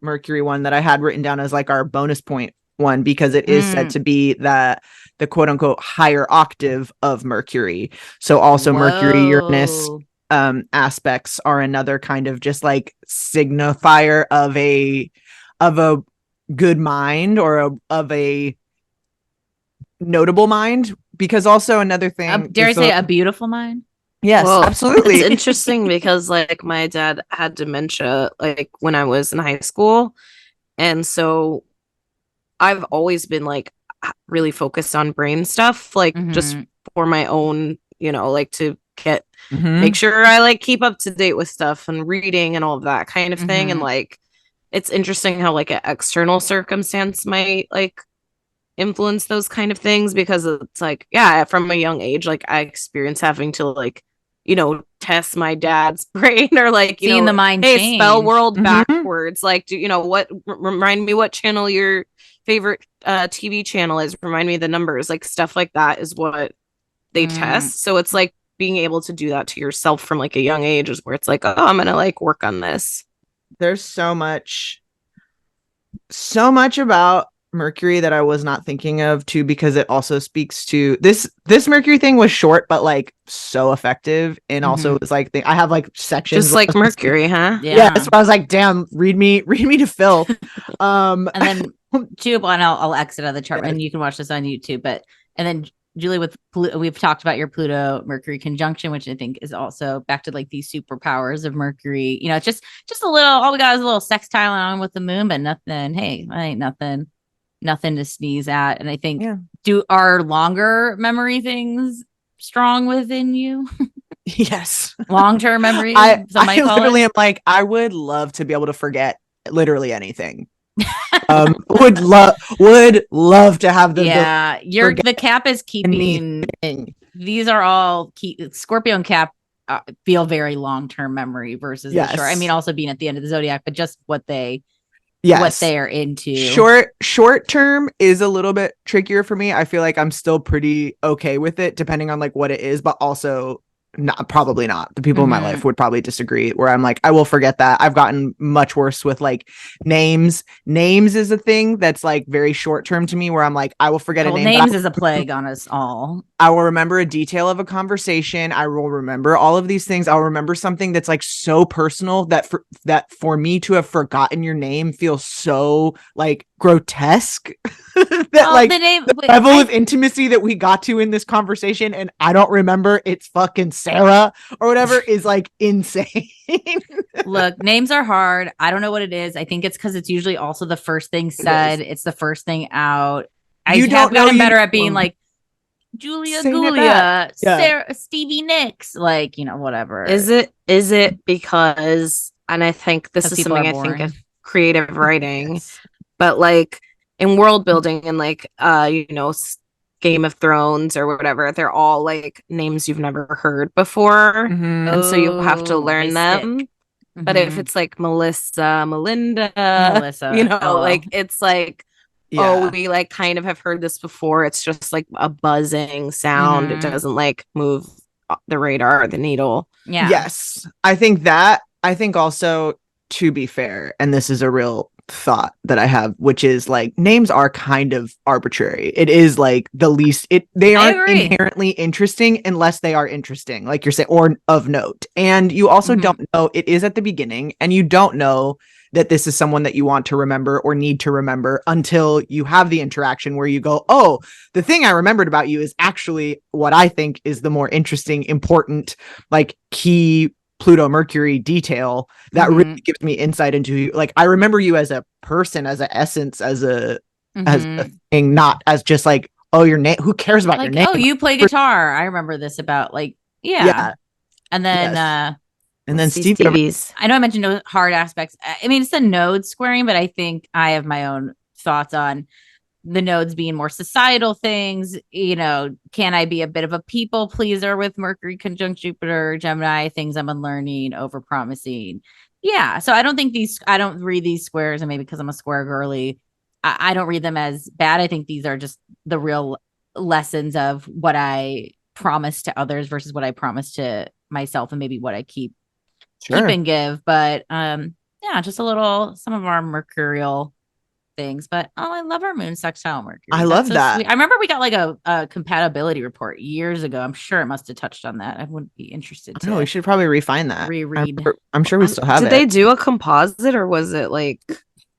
Mercury one that I had written down as like our bonus point one, because it is said to be the quote unquote higher octave of Mercury. So also Mercury, Uranus aspects are another kind of just like signifier of a good mind, or of a notable mind, because also another thing, dare I say a beautiful mind? Yes, well, absolutely. It's interesting because like my dad had dementia like when I was in high school, and so I've always been like really focused on brain stuff, like just for my own, you know, like to get make sure I like keep up to date with stuff and reading and all of that kind of thing. And like it's interesting how like an external circumstance might like influence those kind of things, because it's like, yeah, from a young age, like I experienced having to like, you know, test my dad's brain, or like, you seeing know, the mind hey, change. spell world backwards, like, do you know what, remind me what channel your favorite TV channel is, remind me the numbers, like stuff like that is what they test. So it's like being able to do that to yourself from like a young age is where it's like, oh, I'm gonna like work on this. There's so much about Mercury that I was not thinking of too, because it also speaks to this Mercury thing was short but like so effective, and also was like I have like sections just like Mercury, huh? Yeah, so I was like, damn, read me to filth. And then too, and I'll exit out of the chart, and you can watch this on YouTube. But and then Julie, with we've talked about your Pluto Mercury conjunction, which I think is also back to like these superpowers of Mercury. You know, it's just a little, all we got is a little sextile on with the moon, but nothing. Hey, I ain't nothing to sneeze at. And I think are longer memory things strong within you? Yes. Long-term memory. I literally am like, I would love to be able to forget literally anything. Would love to have the Cap is keeping anything. These are all Scorpio and Cap feel very long-term memory versus the short. I mean, also being at the end of the zodiac, but just what they are into. Short term is a little bit trickier for me. I feel like I'm still pretty okay with it depending on like what it is, but also probably not. The people in my life would probably disagree, where I'm like, I will forget that. I've gotten much worse with like names. Names is a thing that's like very short term to me, where I'm like, I will forget a name. Names is a plague on us all. I will remember a detail of a conversation. I will remember all of these things. I'll remember something that's like so personal that for me to have forgotten your name feels so like grotesque. The level of intimacy that we got to in this conversation, and I don't remember it's fucking Sarah or whatever, is like insane. Look, names are hard. I don't know what it is. I think it's because it's usually also the first thing said. It's the first thing out. I have gotten better at being like Julia Gulia, Sarah, Stevie Nicks, like, you know, whatever. Is it because, and I think this is something I think of creative writing, but like in world building and like you know, Game of Thrones or whatever, they're all like names you've never heard before, and so you have to learn them. But if it's like Melissa, you know, like it's like, oh, we like kind of have heard this before. It's just like a buzzing sound. It doesn't like move the radar or the needle. Yeah. Yes. I think also, to be fair, and this is a real thought that I have, which is like names are kind of arbitrary. It is like the least they aren't inherently interesting unless they are interesting, like you're saying, or of note. And you also don't know, it is at the beginning, and you don't know that this is someone that you want to remember or need to remember until you have the interaction where you go, oh, the thing I remembered about you is actually what I think is the more interesting, important, like key Pluto Mercury detail that really gives me insight into you. Like, I remember you as a person, as an essence, as a thing, not as just like, oh, your name, who cares about like, your name? Oh, you play guitar. I remember this about like, and then Stevie's. I know I mentioned no hard aspects. I mean, it's the nodes squaring, but I think I have my own thoughts on the nodes being more societal things. You know, can I be a bit of a people pleaser with Mercury conjunct Jupiter, Gemini, things I'm unlearning, over promising? Yeah. So I don't read these squares, and maybe because I'm a square girly, I don't read them as bad. I think these are just the real lessons of what I promise to others versus what I promise to myself, and maybe what I keep and give. But Yeah, just a little, some of our mercurial things, but I love our moon sextile Mercury. I love that. Sweet. I remember we got like a compatibility report years ago. I'm sure it must have touched on that. I wouldn't be interested to. No, we should probably refine that. Reread. I'm sure we still have Did it. they do a composite or was it like?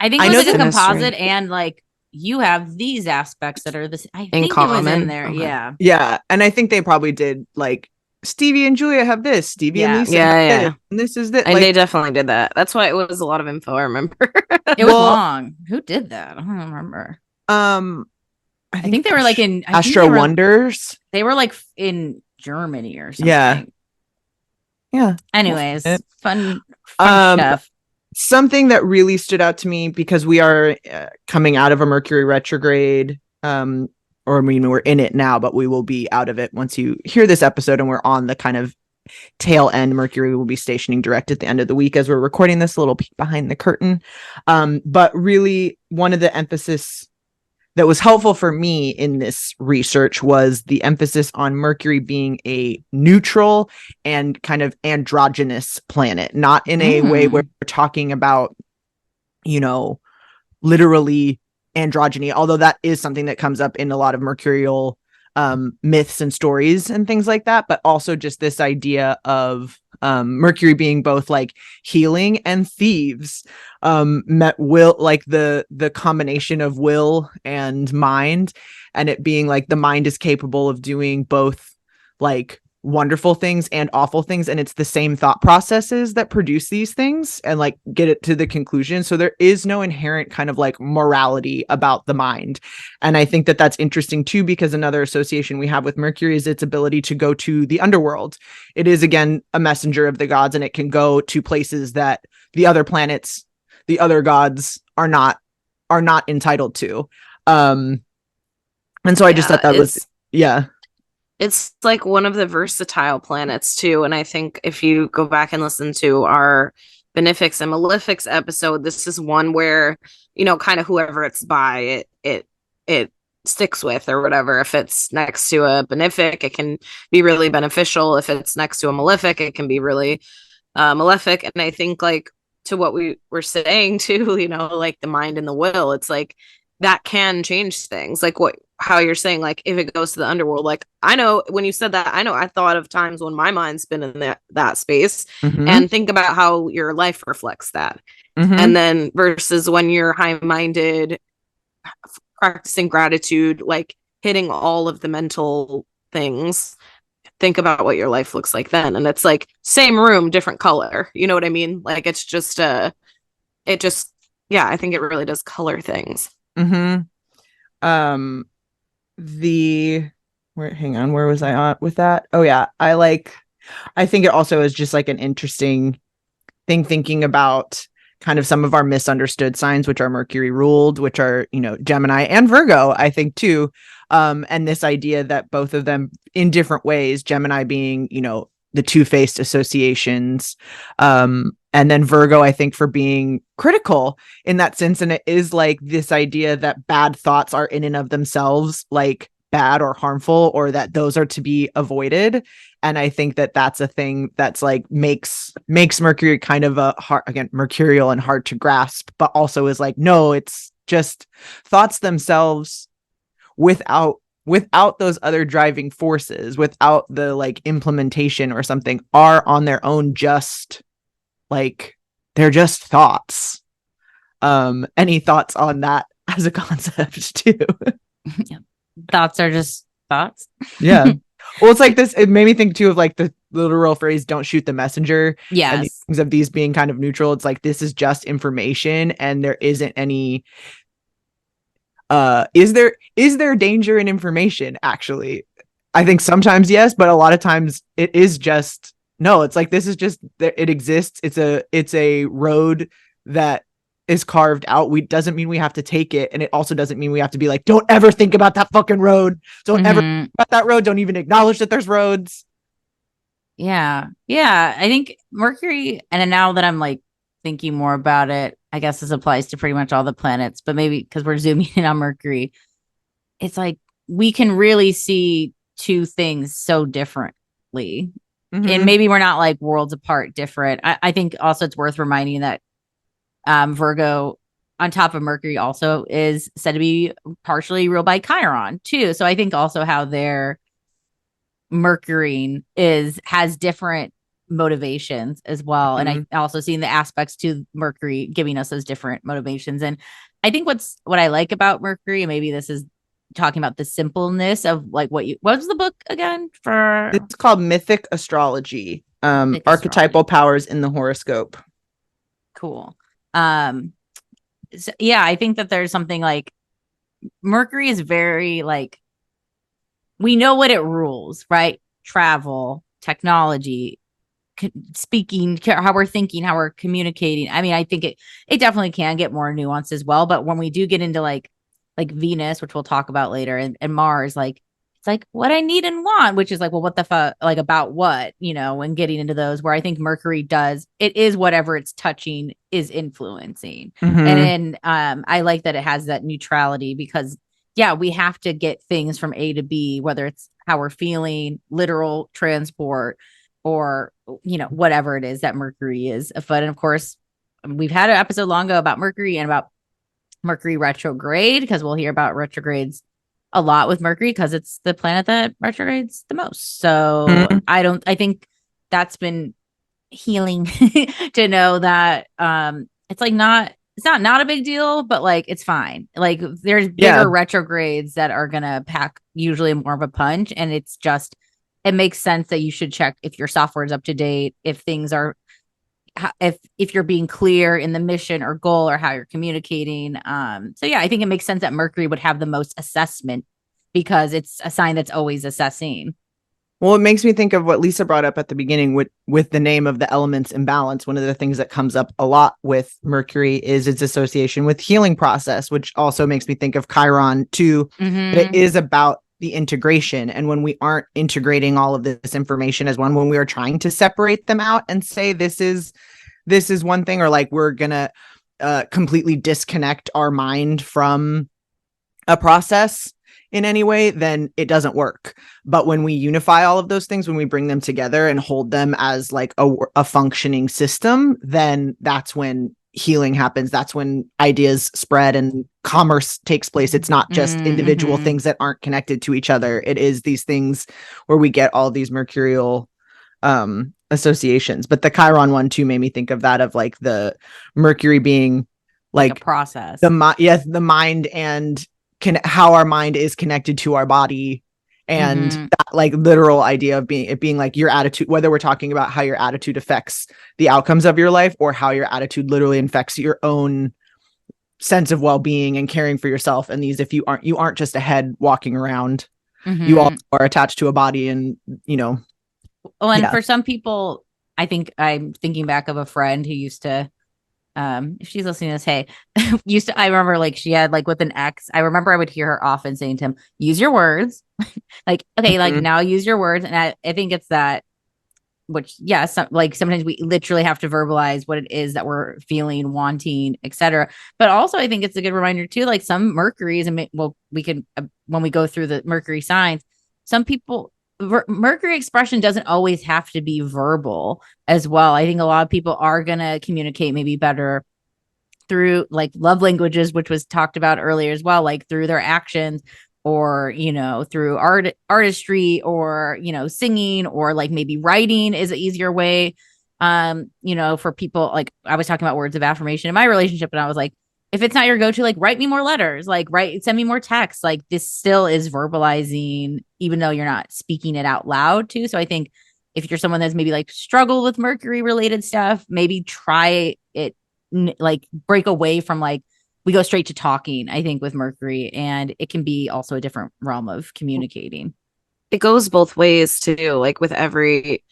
I think it was like a composite, and like you have these aspects that are this. I think common. It was in there. Okay. Yeah, and I think they probably did like Stevie and Julia have this. Stevie and Lisa have this, and this is that. And they definitely did that. That's why it was a lot of info. I remember. It was long. Who did that? I don't remember. I think they were like in Astro Wonders. They were like in Germany or something. Yeah. Anyways, fun stuff. Something that really stood out to me because we are coming out of a Mercury retrograde, or I mean, we're in it now, but we will be out of it once you hear this episode, and we're on the kind of tail end. Mercury will be stationing direct at the end of the week as we're recording this, a little peek behind the curtain. But really, one of the emphasis that was helpful for me in this research was the emphasis on Mercury being a neutral and kind of androgynous planet, not in a way where we're talking about, literally androgyny, although that is something that comes up in a lot of mercurial myths and stories and things like that, but also just this idea of Mercury being both like healing and thieves, will, like the combination of will and mind, and it being like the mind is capable of doing both like wonderful things and awful things, and it's the same thought processes that produce these things and like get it to the conclusion. So there is no inherent kind of like morality about the mind, and I think that that's interesting too, because another association we have with Mercury is its ability to go to the underworld. It is again a messenger of the gods, and it can go to places that the other planets, the other gods are not entitled to. And so I just thought that was It's like one of the versatile planets too. And I think if you go back and listen to our benefics and malefics episode, this is one where, kind of whoever it's by, it sticks with or whatever. If it's next to a benefic, it can be really beneficial. If it's next to a malefic, it can be really malefic. And I think like to what we were saying too, like the mind and the will, it's like that can change things. Like how you're saying, like if it goes to the underworld, like I know when you said that, I thought of times when my mind's been in that space, and think about how your life reflects that. And then versus when you're high-minded, practicing gratitude, like hitting all of the mental things, think about what your life looks like then. And it's like same room, different color. You know what I mean? Like it's just I think it really does color things. Where was I on with that? Oh yeah, I think it also is just like an interesting thing thinking about kind of some of our misunderstood signs, which are Mercury ruled, which are Gemini and Virgo, I think too, and this idea that both of them in different ways, Gemini being the two-faced associations, and then Virgo, I think, for being critical in that sense. And it is like this idea that bad thoughts are in and of themselves like bad or harmful, or that those are to be avoided. And I think that that's a thing that's like makes Mercury kind of mercurial and hard to grasp, but also is like, no, it's just thoughts themselves without those other driving forces, without the like implementation or something, are on their own just like they're just thoughts. Any thoughts on that as a concept too? Yeah. Thoughts are just thoughts. Yeah. Well, it's like this, it made me think too of like the literal phrase, don't shoot the messenger. Yes. And things of these being kind of neutral. It's like, this is just information, and there isn't any is there danger in information? Actually, I think sometimes yes, but a lot of times it is just no. It's like, this is just, it exists. It's a road that is carved out. Doesn't mean we have to take it, and it also doesn't mean we have to be like, don't ever think about that fucking road. Don't ever think about that road. Don't even acknowledge that there's roads. Yeah. I think Mercury, and now that I'm like thinking more about it, I guess this applies to pretty much all the planets, but maybe because we're zooming in on Mercury, it's like we can really see two things so differently. And maybe we're not like worlds apart different. I think also it's worth reminding that Virgo on top of Mercury also is said to be partially ruled by Chiron too. So I think also how their Mercury has different motivations as well. And I also seen the aspects to Mercury giving us those different motivations. And I think what I like about Mercury, and maybe this is talking about the simpleness of like what was the book again for? It's called Mythic Astrology. Mythic Archetypal Astrology. Powers in the Horoscope. Cool. So, yeah, I think that there's something like Mercury is very like, we know what it rules, right? Travel, technology, speaking, how we're thinking, how we're communicating. I mean, I think it definitely can get more nuanced as well. But when we do get into like Venus, which we'll talk about later, and Mars, like it's like what I need and want, which is like, well, what the fuck, like about what, you know, and getting into those where I think Mercury it is whatever it's touching is influencing. And then I like that it has that neutrality because yeah, we have to get things from A to B, whether it's how we're feeling, literal transport, or, you know, whatever it is that Mercury is afoot. And of course, we've had an episode long ago about Mercury and about Mercury retrograde, because we'll hear about retrogrades a lot with Mercury because it's the planet that retrogrades the most. So I think that's been healing to know that it's like it's not a big deal, but like it's fine. Like there's bigger retrogrades that are gonna pack usually more of a punch, and it's just it makes sense that you should check if your software is up to date, if things are if you're being clear in the mission or goal or how you're communicating. So yeah, I think it makes sense that Mercury would have the most assessment because it's a sign that's always assessing. Well, it makes me think of what Lisa brought up at the beginning with the name of the elements imbalance. One of the things that comes up a lot with Mercury is its association with healing process, which also makes me think of Chiron too. But it is about the integration. And when we aren't integrating all of this information as one, when we are trying to separate them out and say, this is one thing, or like we're going to completely disconnect our mind from a process in any way, then it doesn't work. But when we unify all of those things, when we bring them together and hold them as like a functioning system, then that's when healing happens. That's when ideas spread and commerce takes place. It's not just individual things that aren't connected to each other. It is these things where we get all these mercurial associations. But the Chiron one too made me think of that, of like the Mercury being like a process, the mind and how our mind is connected to our body, and that like literal idea of being like your attitude, whether we're talking about how your attitude affects the outcomes of your life or how your attitude literally affects your own sense of well-being and caring for yourself. And these, if you aren't just a head walking around, you all are attached to a body, and you know. Oh, and for some people, I think I'm thinking back of a friend who used to, if she's listening to this, hey, I remember like she had like with an ex, I remember I would hear her often saying to him, use your words. Like, okay, like now use your words. And I think it's that, which, like sometimes we literally have to verbalize what it is that we're feeling, wanting, etc. But also I think it's a good reminder too, like some Mercuries, and we can, when we go through the Mercury signs, some people, Mercury expression doesn't always have to be verbal as well. I think a lot of people are going to communicate maybe better through like love languages, which was talked about earlier as well, like through their actions, or, you know, through artistry, or, you know, singing, or like maybe writing is an easier way. You know, for people, like I was talking about words of affirmation in my relationship, and I was like, if it's not your go-to, like write me more letters, like send me more texts. Like this still is verbalizing, even though you're not speaking it out loud too. So I think if you're someone that's maybe like struggle with Mercury related stuff, maybe try it, like break away from like, we go straight to talking, I think, with Mercury, and it can be also a different realm of communicating. It goes both ways too, like with every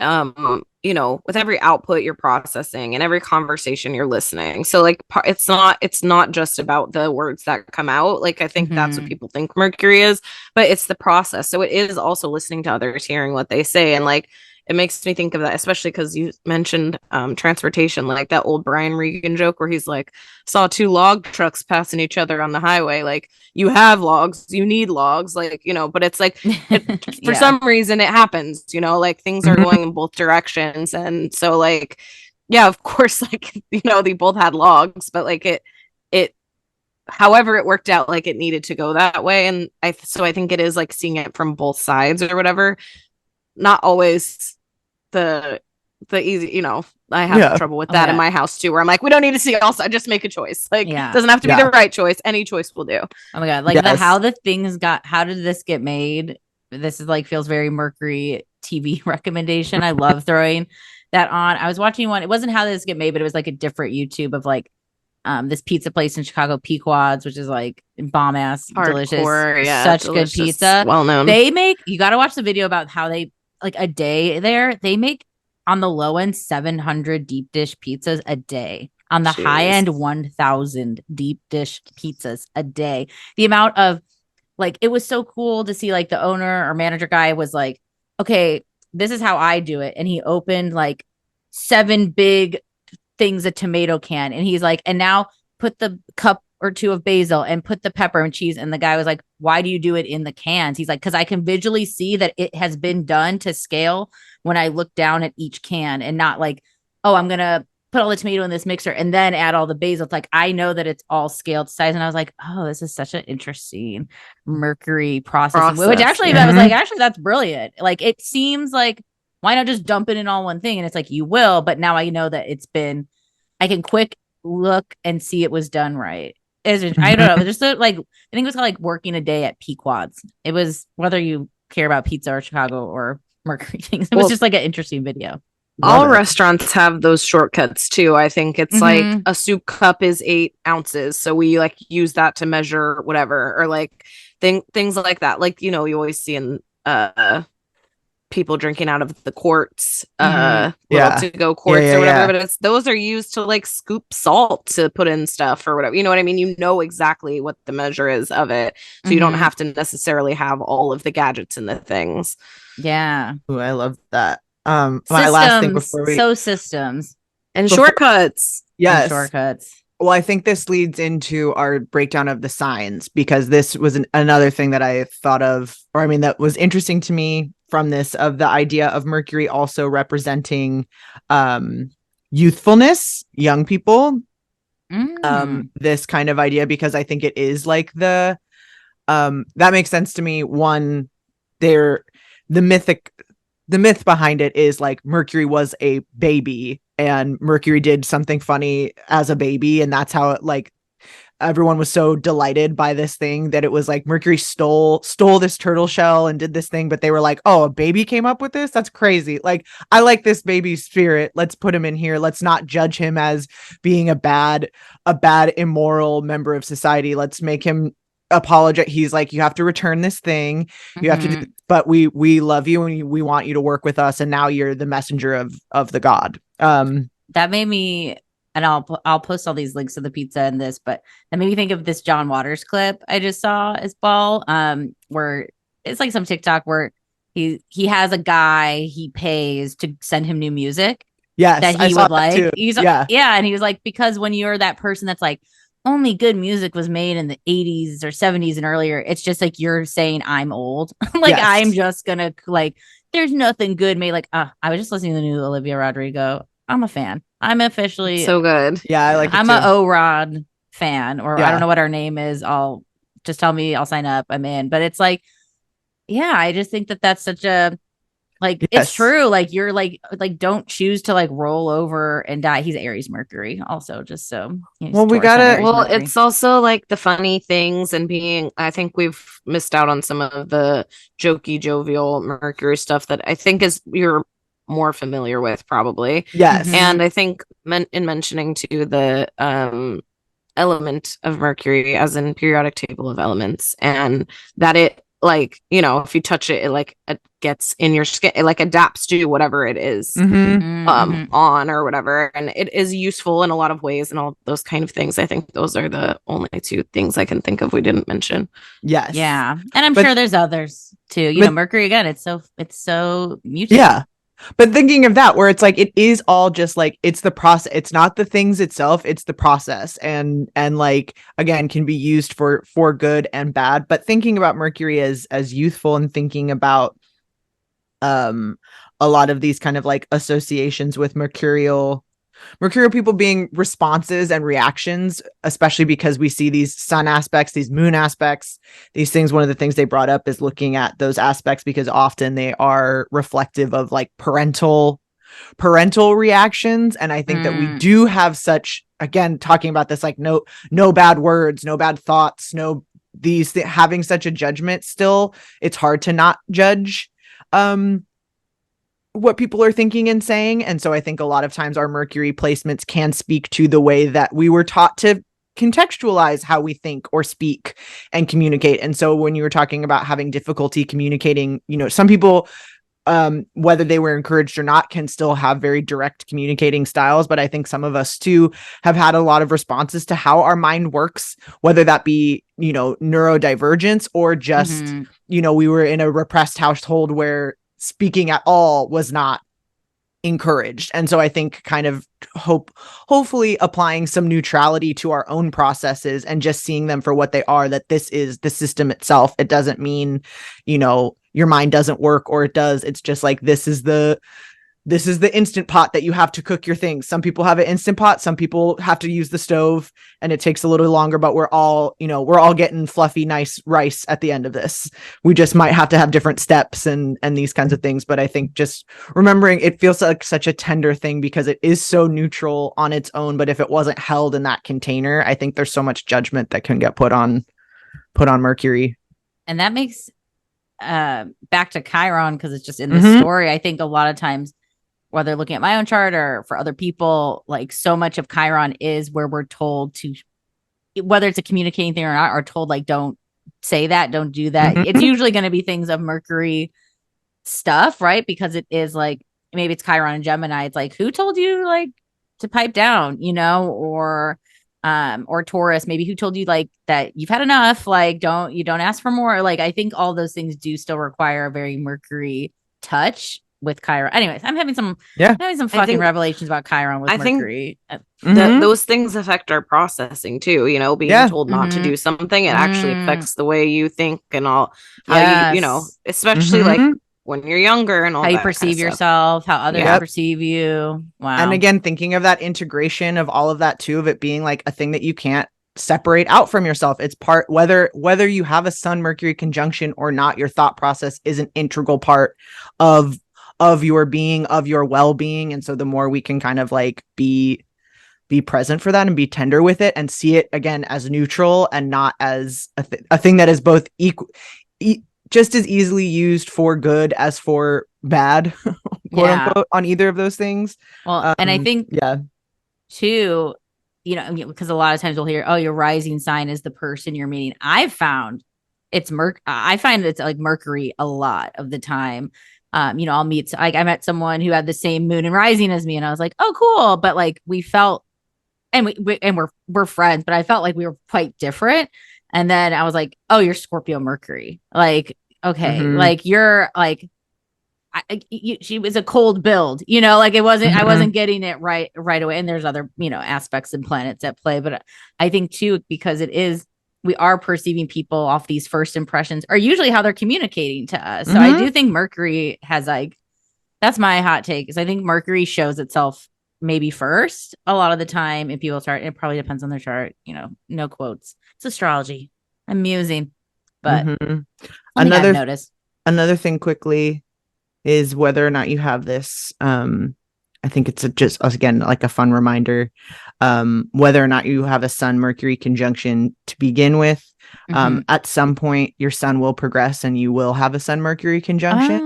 you know, with every output you're processing and every conversation you're listening. So like it's not just about the words that come out. Like I think that's what people think Mercury is, but it's the process. So it is also listening to others, hearing what they say. And like it makes me think of that, especially because you mentioned transportation, like that old Brian Regan joke where he's like, saw two log trucks passing each other on the highway. Like you have logs, you need logs, like, you know, but it's like for some reason it happens, you know, like things are going in both directions. And so like yeah, of course, like, you know, they both had logs, but like it however it worked out, like it needed to go that way. And I think it is like seeing it from both sides or whatever. Not always the easy, you know, I have trouble with that in my house too, where I'm like, we don't need to see all sides, just make a choice. Like, it doesn't have to be the right choice. Any choice will do. Oh my God. Like how the things how did this get made? This is like, feels very Mercury TV recommendation. I love throwing that on. I was watching one. It wasn't how this get made, but it was like a different YouTube of like, this pizza place in Chicago, Pequod's, which is like bomb ass, delicious, such delicious, good pizza. Well known. They make, you got to watch the video about how they, like a day there, they make on the low end 700 deep dish pizzas a day. On the high end, 1,000 deep dish pizzas a day. The amount of, like, it was so cool to see, like, the owner or manager guy was like, okay, this is how I do it. And he opened like 7 big things a tomato can, and he's like, and now put the cup or 2 of basil and put the pepper and cheese. And the guy was like, why do you do it in the cans? He's like, because I can visually see that it has been done to scale when I look down at each can, and not like, oh, I'm gonna put all the tomato in this mixer and then add all the basil. It's like, I know that it's all scaled size. And I was like, oh, this is such an interesting Mercury process. Which actually, I was like, actually, that's brilliant. Like, it seems like, why not just dump it in all one thing? And it's like, you will, but now I know that I can quick look and see it was done right. I don't know. Just like, I think it was like working a day at Pequod's. It was, whether you care about pizza or Chicago or Mercury things, it was just like an interesting video. All restaurants have those shortcuts too. I think it's like a soup cup is 8 ounces. So we like use that to measure whatever, or like things like that. Like, you know, you always see in people drinking out of the quarts, to go quarts or whatever, but those are used to like scoop salt to put in stuff or whatever, you know what I mean? You know exactly what the measure is of it, so you don't have to necessarily have all of the gadgets and the things. Ooh, I love that. My last thing before systems and shortcuts. Shortcuts. Well, I think this leads into our breakdown of the signs, because this was another thing that I thought of, or I mean, that was interesting to me from this, of the idea of Mercury also representing youthfulness, young people. This kind of idea, because I think it is like that makes sense to me. One, the myth behind it is like Mercury was a baby and Mercury did something funny as a baby, and that's how it, like, everyone was so delighted by this thing that it was like Mercury stole this turtle shell and did this thing, but they were like, oh, a baby came up with this? That's crazy. Like, I like this baby spirit. Let's put him in here. Let's not judge him as being a bad, immoral member of society. Let's make him apologize. He's like, you have to return this thing. You have to do, but we love you and we want you to work with us. And now you're the messenger of the god. That made me, and I'll post all these links to the pizza and this, but that made me think of this John Waters clip I just saw as Ball, where it's like some TikTok where he has a guy he pays to send him new music. Yes, that he would like. And he was like, because when you're that person that's like, only good music was made in the 80s or 70s and earlier, it's just like you're saying I'm old. Like, I'm just gonna, like, there's nothing good made. Like, I was just listening to the new Olivia Rodrigo. I'm a fan. I'm officially so good. Yeah, I like it. I'm a O-Rod fan, or I don't know what our name is. I'll just tell me, I'll sign up. I'm in. But it's like, I just think that that's such a, like, it's true. Like, you're like don't choose to like roll over and die. He's Aries Mercury also, just so. Well, we gotta. Well, it's also like the funny things and being. I think we've missed out on some of the jokey, jovial Mercury stuff that I think you're more familiar with, probably. Yes. And I think in mentioning to the element of Mercury as in periodic table of elements, and that it, like, you know, if you touch it, it gets in your skin, it like adapts to whatever it is on or whatever, and it is useful in a lot of ways and all those kind of things. I think those are the only 2 things I can think of we didn't mention. Yes. Yeah. And I'm sure there's others too. You know, Mercury, again, it's so mutual. Yeah. But thinking of that, where it's like, it is all just like, it's the process. It's not the things itself. It's the process. And like, again, can be used for good and bad. But thinking about Mercury as youthful, and thinking about a lot of these kind of like associations with mercurial Mercurial people being responses and reactions, especially because we see these sun aspects, these moon aspects, these things. One of the things they brought up is looking at those aspects because often they are reflective of like parental reactions. And I think that we do have such, again, talking about this, like no bad words, no bad thoughts, having such a judgment still, it's hard to not judge what people are thinking and saying. And so I think a lot of times our Mercury placements can speak to the way that we were taught to contextualize how we think or speak and communicate. And so when you were talking about having difficulty communicating, some people, whether they were encouraged or not, can still have very direct communicating styles. But I think some of us too have had a lot of responses to how our mind works, whether that be, neurodivergence or just, we were in a repressed household where speaking at all was not encouraged. And so I think kind of hopefully applying some neutrality to our own processes and just seeing them for what they are, that this is the system itself. It doesn't mean, your mind doesn't work, or it does. It's just like, this is the instant pot that you have to cook your things. Some people have an instant pot. Some people have to use the stove and it takes a little longer, but we're all getting fluffy, nice rice at the end of this. We just might have to have different steps and these kinds of things. But I think just remembering, it feels like such a tender thing because it is so neutral on its own. But if it wasn't held in that container, I think there's so much judgment that can get put on Mercury. And that makes back to Chiron, because it's just in the story. I think a lot of times, whether looking at my own chart or for other people, like so much of Chiron is where we're told to, whether it's a communicating thing or not, are told like, don't say that, don't do that. It's usually going to be things of Mercury stuff, right? Because it is like, maybe it's Chiron and Gemini. It's like, who told you like to pipe down, or Taurus, maybe who told you like that you've had enough, like don't ask for more. Like, I think all those things do still require a very Mercury touch with Chiron. Anyways, I'm having some fucking revelations about Chiron with Mercury. Those things affect our processing too, being told not to do something, it actually affects the way you think and all, how you especially like when you're younger and all how you that perceive kind of yourself, how others perceive you. Wow. And again, thinking of that integration of all of that too, of it being like a thing that you can't separate out from yourself. It's part, whether you have a Sun Mercury conjunction or not, your thought process is an integral part of your being, of your well-being. And so the more we can kind of like be present for that and be tender with it and see it again as neutral and not as a thing that is both just as easily used for good as for bad, quote unquote, on either of those things. Well, and I think too, because a lot of times we'll hear, oh, your rising sign is the person you're meeting. I find it's like Mercury a lot of the time. I'll meet, like, I met someone who had the same moon and rising as me, and I was like, oh, cool. But like, we felt, and we're friends, but I felt like we were quite different. And then I was like, oh, you're Scorpio Mercury. Like, okay, like you're like, she was a cold build, like it wasn't, I wasn't getting it right away. And there's other, aspects and planets at play. But I think too, because we are perceiving people off these first impressions are usually how they're communicating to us. So I do think Mercury has like, that's my hot take, is I think Mercury shows itself maybe first a lot of the time in people's chart. It probably depends on their chart, no quotes. It's astrology. I'm musing, but another thing quickly is whether or not you have this. I think it's just again like a fun reminder, whether or not you have a Sun Mercury conjunction to begin with. At some point, your Sun will progress and you will have a Sun Mercury conjunction.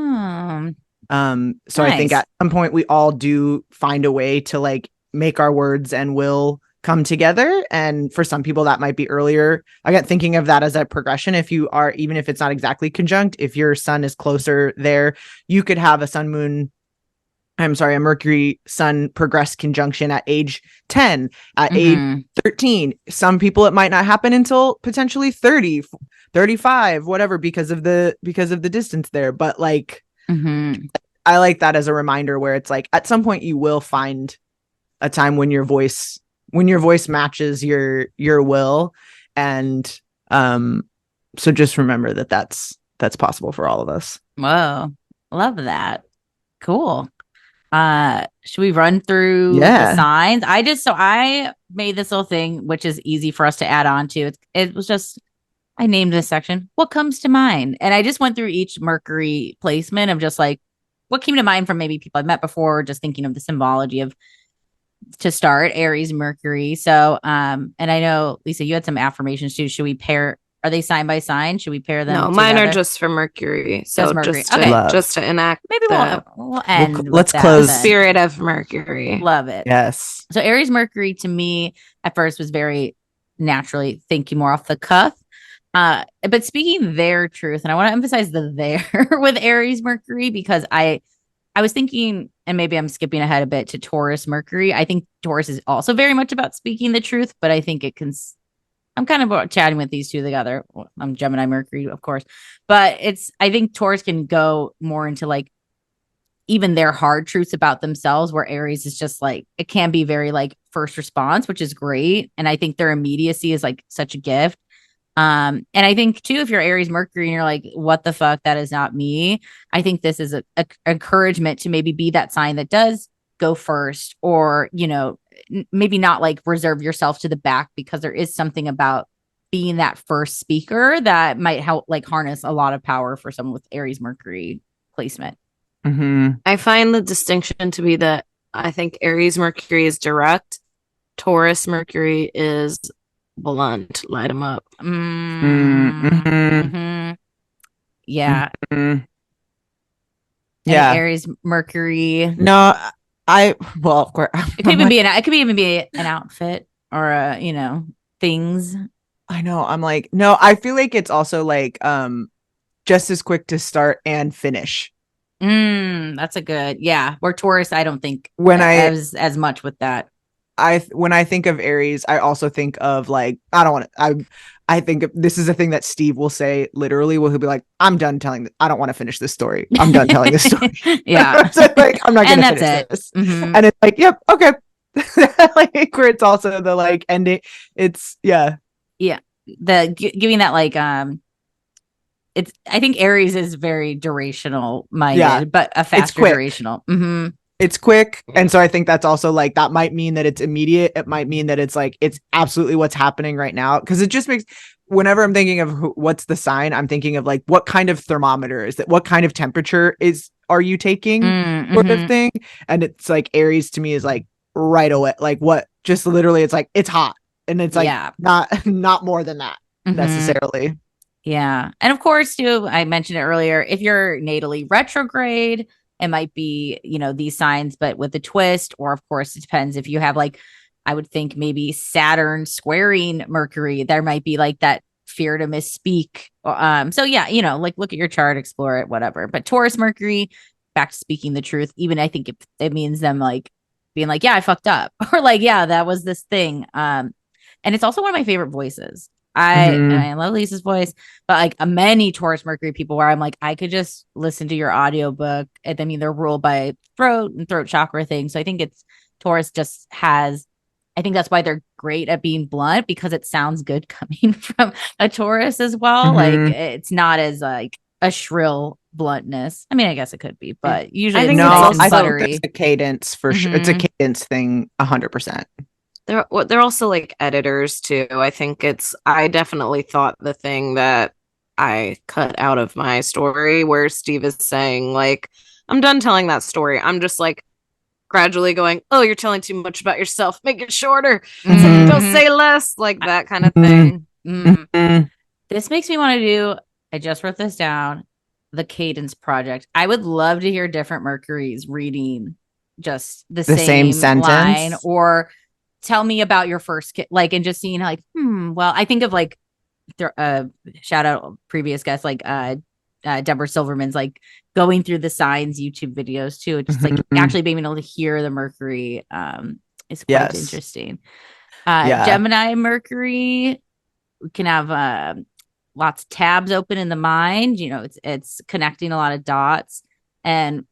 So nice. I think at some point we all do find a way to like make our words and will come together. And for some people that might be earlier. Again, thinking of that as a progression. If you are, even if it's not exactly conjunct, if your Sun is closer there, you could have a Mercury Sun progress conjunction at age 10, at age 13. Some people, it might not happen until potentially 30, 35, whatever, because of the distance there. But like, I like that as a reminder where it's like, at some point you will find a time when your voice matches your will. And, so just remember that that's possible for all of us. Whoa. Love that. Cool. Should we run through Yeah. the signs? I made this little thing, which is easy for us to add on to. It was just, I named this section, what comes to mind? And I just went through each Mercury placement of just like, what came to mind from maybe people I've met before, just thinking of the symbology of, to start, Aries, Mercury. So, and I know, Lisa, you had some affirmations too. Should we pair, are they sign by sign? Should we pair them No, mine are just for Mercury. So Mercury. just to, Okay. just to enact Maybe we'll end with let's that close. then. spirit of Mercury. Love it. Yes. So Aries Mercury to me at first was very naturally thinking more off the cuff. But speaking their truth, and I want to emphasize the there with Aries Mercury, because I was thinking, and maybe I'm skipping ahead a bit to Taurus Mercury. I think Taurus is also very much about speaking the truth, but I think it can, I'm kind of chatting with these two together. I'm Gemini Mercury, of course, but I think Taurus can go more into like even their hard truths about themselves, where Aries is just like, it can be very like first response, which is great. And I think their immediacy is like such a gift. And I think too, if you're Aries Mercury and you're like, what the fuck, that is not me. I think this is a encouragement to maybe be that sign that does go first, or, you know, maybe not like reserve yourself to the back, because there is something about being that first speaker that might help like harness a lot of power for someone with Aries Mercury placement. Mm-hmm. I find the distinction to be that I think Aries Mercury is direct, Taurus Mercury is blunt, light them up. Mm-hmm. Yeah. Mm-hmm. Yeah. Aries Mercury. No, well, of course. It could even be an outfit or a, you know, things. I know. I'm like, no, I feel like it's also like just as quick to start and finish. That's a good, yeah. Where Taurus, I don't think when as much with that. When I think of Aries, I also think of like, I think this is a thing that Steve will say literally, where he'll be like, I'm done telling I don't want to finish this story. I'm done telling this story. Yeah. So like, I'm not going to finish this. Mm-hmm. And it's like, yep, okay. Like where it's also the like ending. It's giving that like, I think Aries is very durational minded, but a faster durational. Mm-hmm. It's quick. And so I think that's also like, that might mean that it's immediate. It might mean that it's like, it's absolutely what's happening right now. Cause it just makes, whenever I'm thinking of what's the sign, I'm thinking of like, what kind of thermometer is that? What kind of temperature are you taking sort of thing? And it's like Aries to me is like right away, like what, just literally it's like, it's hot. And it's like, not more than that necessarily. Yeah. And of course too, I mentioned it earlier, if you're natally retrograde, it might be, you know, these signs, but with a twist, or of course, it depends if you have like, I would think maybe Saturn squaring Mercury, there might be like that fear to misspeak. So yeah, you know, like look at your chart, explore it, whatever. But Taurus Mercury, back to speaking the truth, even I think it means them like being like, yeah, I fucked up, or like, yeah, that was this thing. And it's also one of my favorite voices. I love Lisa's voice, but like many Taurus Mercury people where I'm like, I could just listen to your audiobook. And I mean, they're ruled by throat and throat chakra thing. So I think Taurus just has, I think that's why they're great at being blunt, because it sounds good coming from a Taurus as well. Like it's not as like a shrill bluntness. I mean, I guess it could be, but usually I think there's a cadence for sure. It's a cadence thing 100%. They're also like editors too. I definitely thought the thing that I cut out of my story where Steve is saying like, I'm done telling that story. I'm just like gradually going, oh, you're telling too much about yourself. Make it shorter. Don't say less, like that kind of thing. This makes me want to do, I just wrote this down, the Cadence Project. I would love to hear different Mercuries reading just the same sentence line, or tell me about your first kid, like, and just seeing like, well, I think of like, shout out previous guests, like Deborah Silverman's like going through the signs YouTube videos too. Just like actually being able to hear the Mercury is quite interesting. Gemini Mercury, we can have lots of tabs open in the mind. You know, it's connecting a lot of dots. And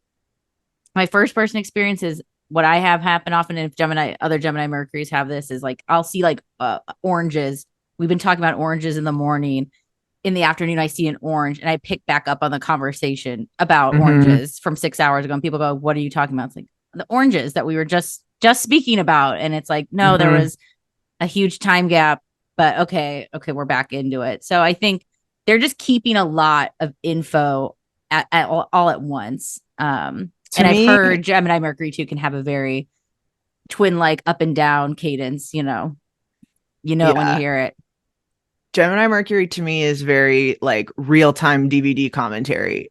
my first person experience is what I have happen often, if other Gemini Mercuries have this, is like I'll see like oranges. We've been talking about oranges in the morning. In the afternoon, I see an orange, and I pick back up on the conversation about oranges from 6 hours ago. And people go, "What are you talking about?" It's like, the oranges that we were just speaking about, and it's like, no, there was a huge time gap, but okay, we're back into it. So I think they're just keeping a lot of info at all at once. And I've heard Gemini Mercury too can have a very twin-like up and down cadence, you know it when you hear it. Gemini Mercury to me is very like real-time DVD commentary.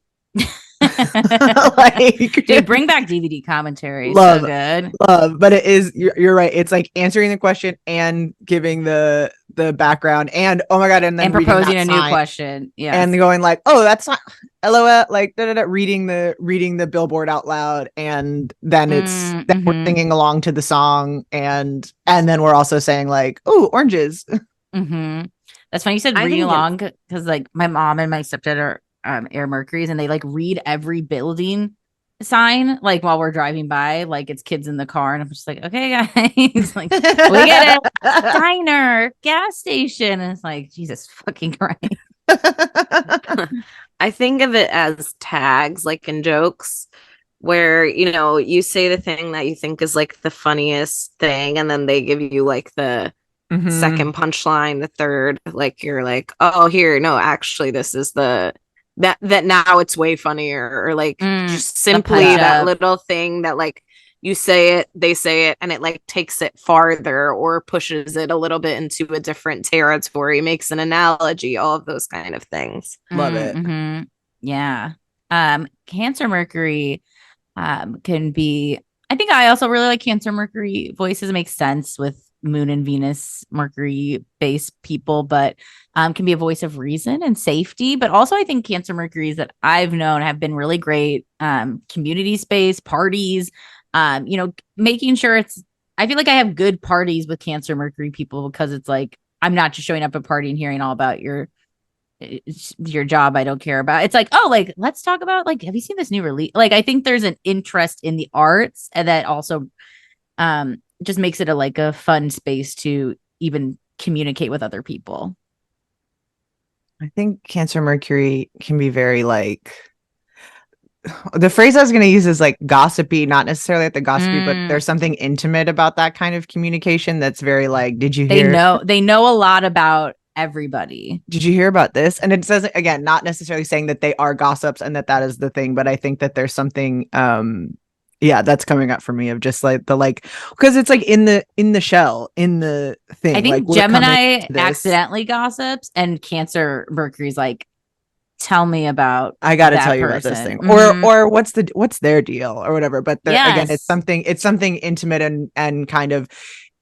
Like, dude, bring back DVD commentary. Love, so good. Love, but it is, you're right. It's like answering the question and giving the background, and oh my god, and then proposing a new question. Yeah, and going like, oh, that's not LOL, like reading the billboard out loud, and then then we're singing along to the song, and then we're also saying like, oh, oranges. That's funny you said reading along, because like my mom and my stepdad are air Mercuries, and they like read every building sign like while we're driving by, like it's kids in the car, and I'm just like, okay guys, like we get it, diner, gas station, and it's like, Jesus fucking Christ. I think of it as tags, like in jokes, where you say the thing that you think is like the funniest thing, and then they give you like the second punchline, the third, like you're like, oh, here, no, actually this is that now it's way funnier, or like just simply that little thing that like you say it, they say it, and it like takes it farther or pushes it a little bit into a different territory, makes an analogy, all of those kind of things. Love it. Yeah. Cancer Mercury can be, I think I also really like Cancer Mercury voices. It makes sense with Moon and Venus Mercury based people, but can be a voice of reason and safety. But also I think Cancer Mercuries that I've known have been really great community space parties, making sure I feel like I have good parties with Cancer Mercury people, because it's like, I'm not just showing up at a party and hearing all about your job I don't care about. It's like, oh, like let's talk about, like, have you seen this new release? Like, I think there's an interest in the arts, and that also just makes it a fun space to even communicate with other people. I think Cancer Mercury can be very like, the phrase I was going to use is like gossipy, not necessarily at the gossipy, but there's something intimate about that kind of communication that's very like, did you hear? They know a lot about everybody. Did you hear about this? And it says, again, not necessarily saying that they are gossips and that is the thing, but I think that there's something that's coming up for me of just like the because it's like in the shell, in the thing. I think like, Gemini accidentally gossips, and Cancer Mercury's like, tell me about, I gotta tell you about this thing, or what's their deal or whatever. But again, it's something intimate and kind of,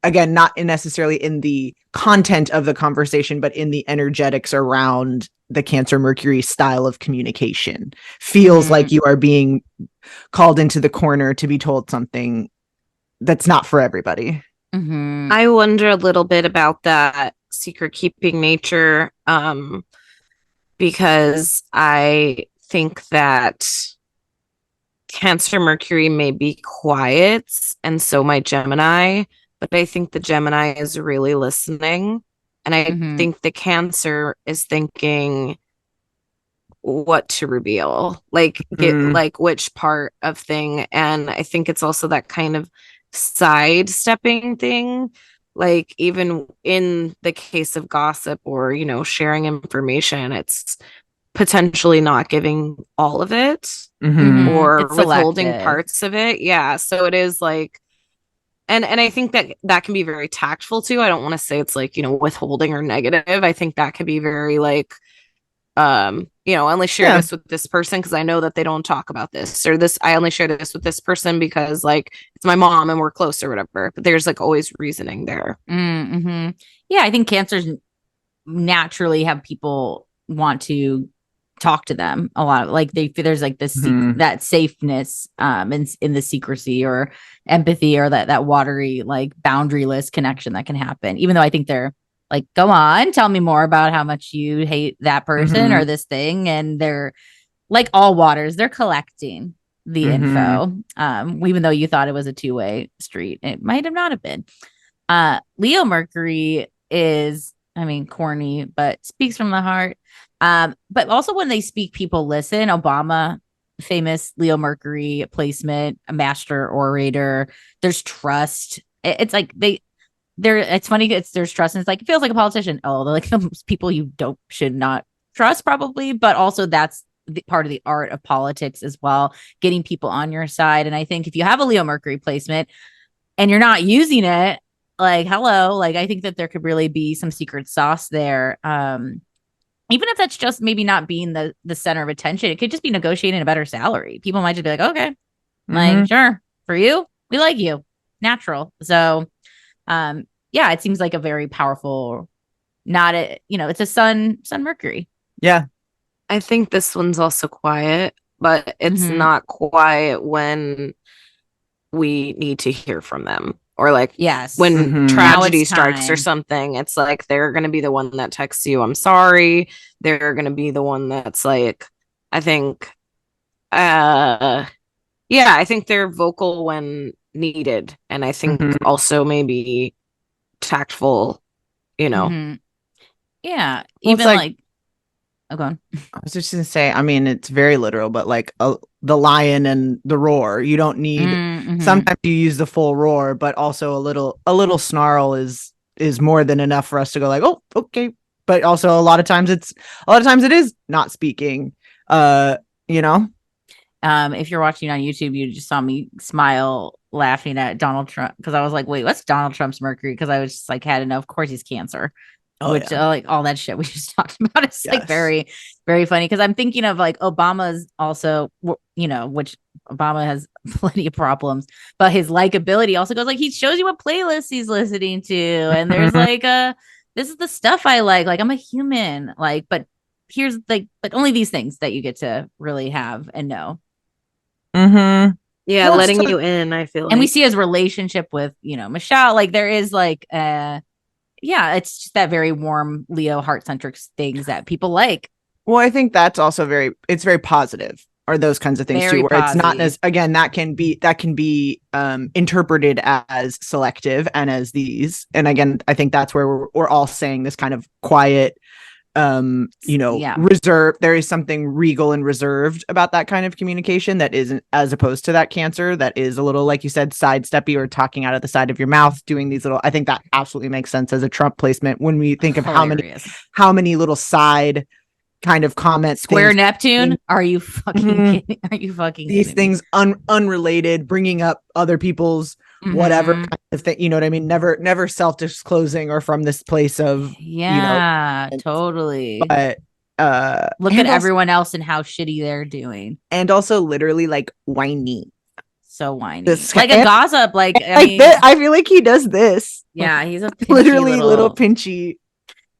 again, not necessarily in the content of the conversation, but in the energetics around the Cancer Mercury style of communication. Feels like you are being called into the corner to be told something that's not for everybody. I wonder a little bit about that secret keeping nature, because I think that Cancer Mercury may be quiet, and so might Gemini, but I think the Gemini is really listening. And I think the Cancer is thinking what to reveal, like which part of thing. And I think it's also that kind of sidestepping thing. Like even in the case of gossip or, sharing information, it's potentially not giving all of it or withholding parts of it. Yeah. So it is like, and I think that can be very tactful too. I don't want to say it's like, withholding or negative. I think that could be very like, I only share this with this person because I know that they don't talk about this, or this, I only share this with this person because like it's my mom and we're close or whatever. But there's like always reasoning there. Yeah, I think Cancers naturally have people want to talk to them a lot. Like there's like this that safeness in the secrecy or empathy, or that watery, like boundaryless connection that can happen. Even though I think they're like, go on, tell me more about how much you hate that person or this thing. And they're like all waters, they're collecting the info. Even though you thought it was a two-way street, it might have not have been. Leo Mercury is, corny, but speaks from the heart. But also when they speak, people listen. Obama famous Leo Mercury placement, a master orator. There's trust. It's like it's funny. There's trust, and it's like it feels like a politician. Oh, they're like those people you should not trust probably, but also that's part of the art of politics as well, getting people on your side. And I think if you have a Leo Mercury placement and you're not using it, like hello, like I think that there could really be some secret sauce there. Even if that's just maybe not being the center of attention, it could just be negotiating a better salary. People might just be like, okay, like sure, for you, we like you, natural. So yeah, it seems like a very powerful, not a, it's a sun Mercury. Yeah. I think this one's also quiet, but it's not quiet when we need to hear from them, or like when tragedy strikes or something. It's like they're going to be the one that texts you, I'm sorry. They're going to be the one that's like, I think I think they're vocal when needed, and I think also maybe tactful, Yeah, well, even like oh, go on. I was just gonna say, I mean, it's very literal, but like the lion and the roar, you don't need. Sometimes you use the full roar, but also a little snarl is more than enough for us to go like, oh, okay. But also a lot of times it is not speaking. If you're watching on YouTube, you just saw me smile laughing at Donald Trump because I was like, wait, what's Donald Trump's Mercury? Because I was just like, had to know, of course he's Cancer. Like all that shit we just talked about is like very, very funny because I'm thinking of like Obama's also, which Obama has plenty of problems, but his likability also goes like he shows you what playlist he's listening to, and there's like this is the stuff I like I'm a human, like, but here's like, but only these things that you get to really have and know. Yeah, well, letting you in, I feel and we see his relationship with Michelle, like there is like it's just that very warm Leo heart-centric things that people like. Well, I think that's also very positive, or those kinds of things very too, where positive. It's not as, again, that can be interpreted as selective and as these. And again, I think that's where we're all saying this kind of quiet, reserve. There is something regal and reserved about that kind of communication that isn't, as opposed to that Cancer that is a little, like you said, sidesteppy or talking out of the side of your mouth, doing these little. I think that absolutely makes sense as a Trump placement when we think of how many little side kind of comments. Square Neptune. Are you fucking kidding? Are you fucking these things unrelated, bringing up other people's whatever kind of thing, you know what I mean? Never self-disclosing or from this place of totally. But look at everyone else and how shitty they're doing, and also literally like whiny, so whiny, like a gossip. Like I feel like he does this. Yeah, he's a literally little pinchy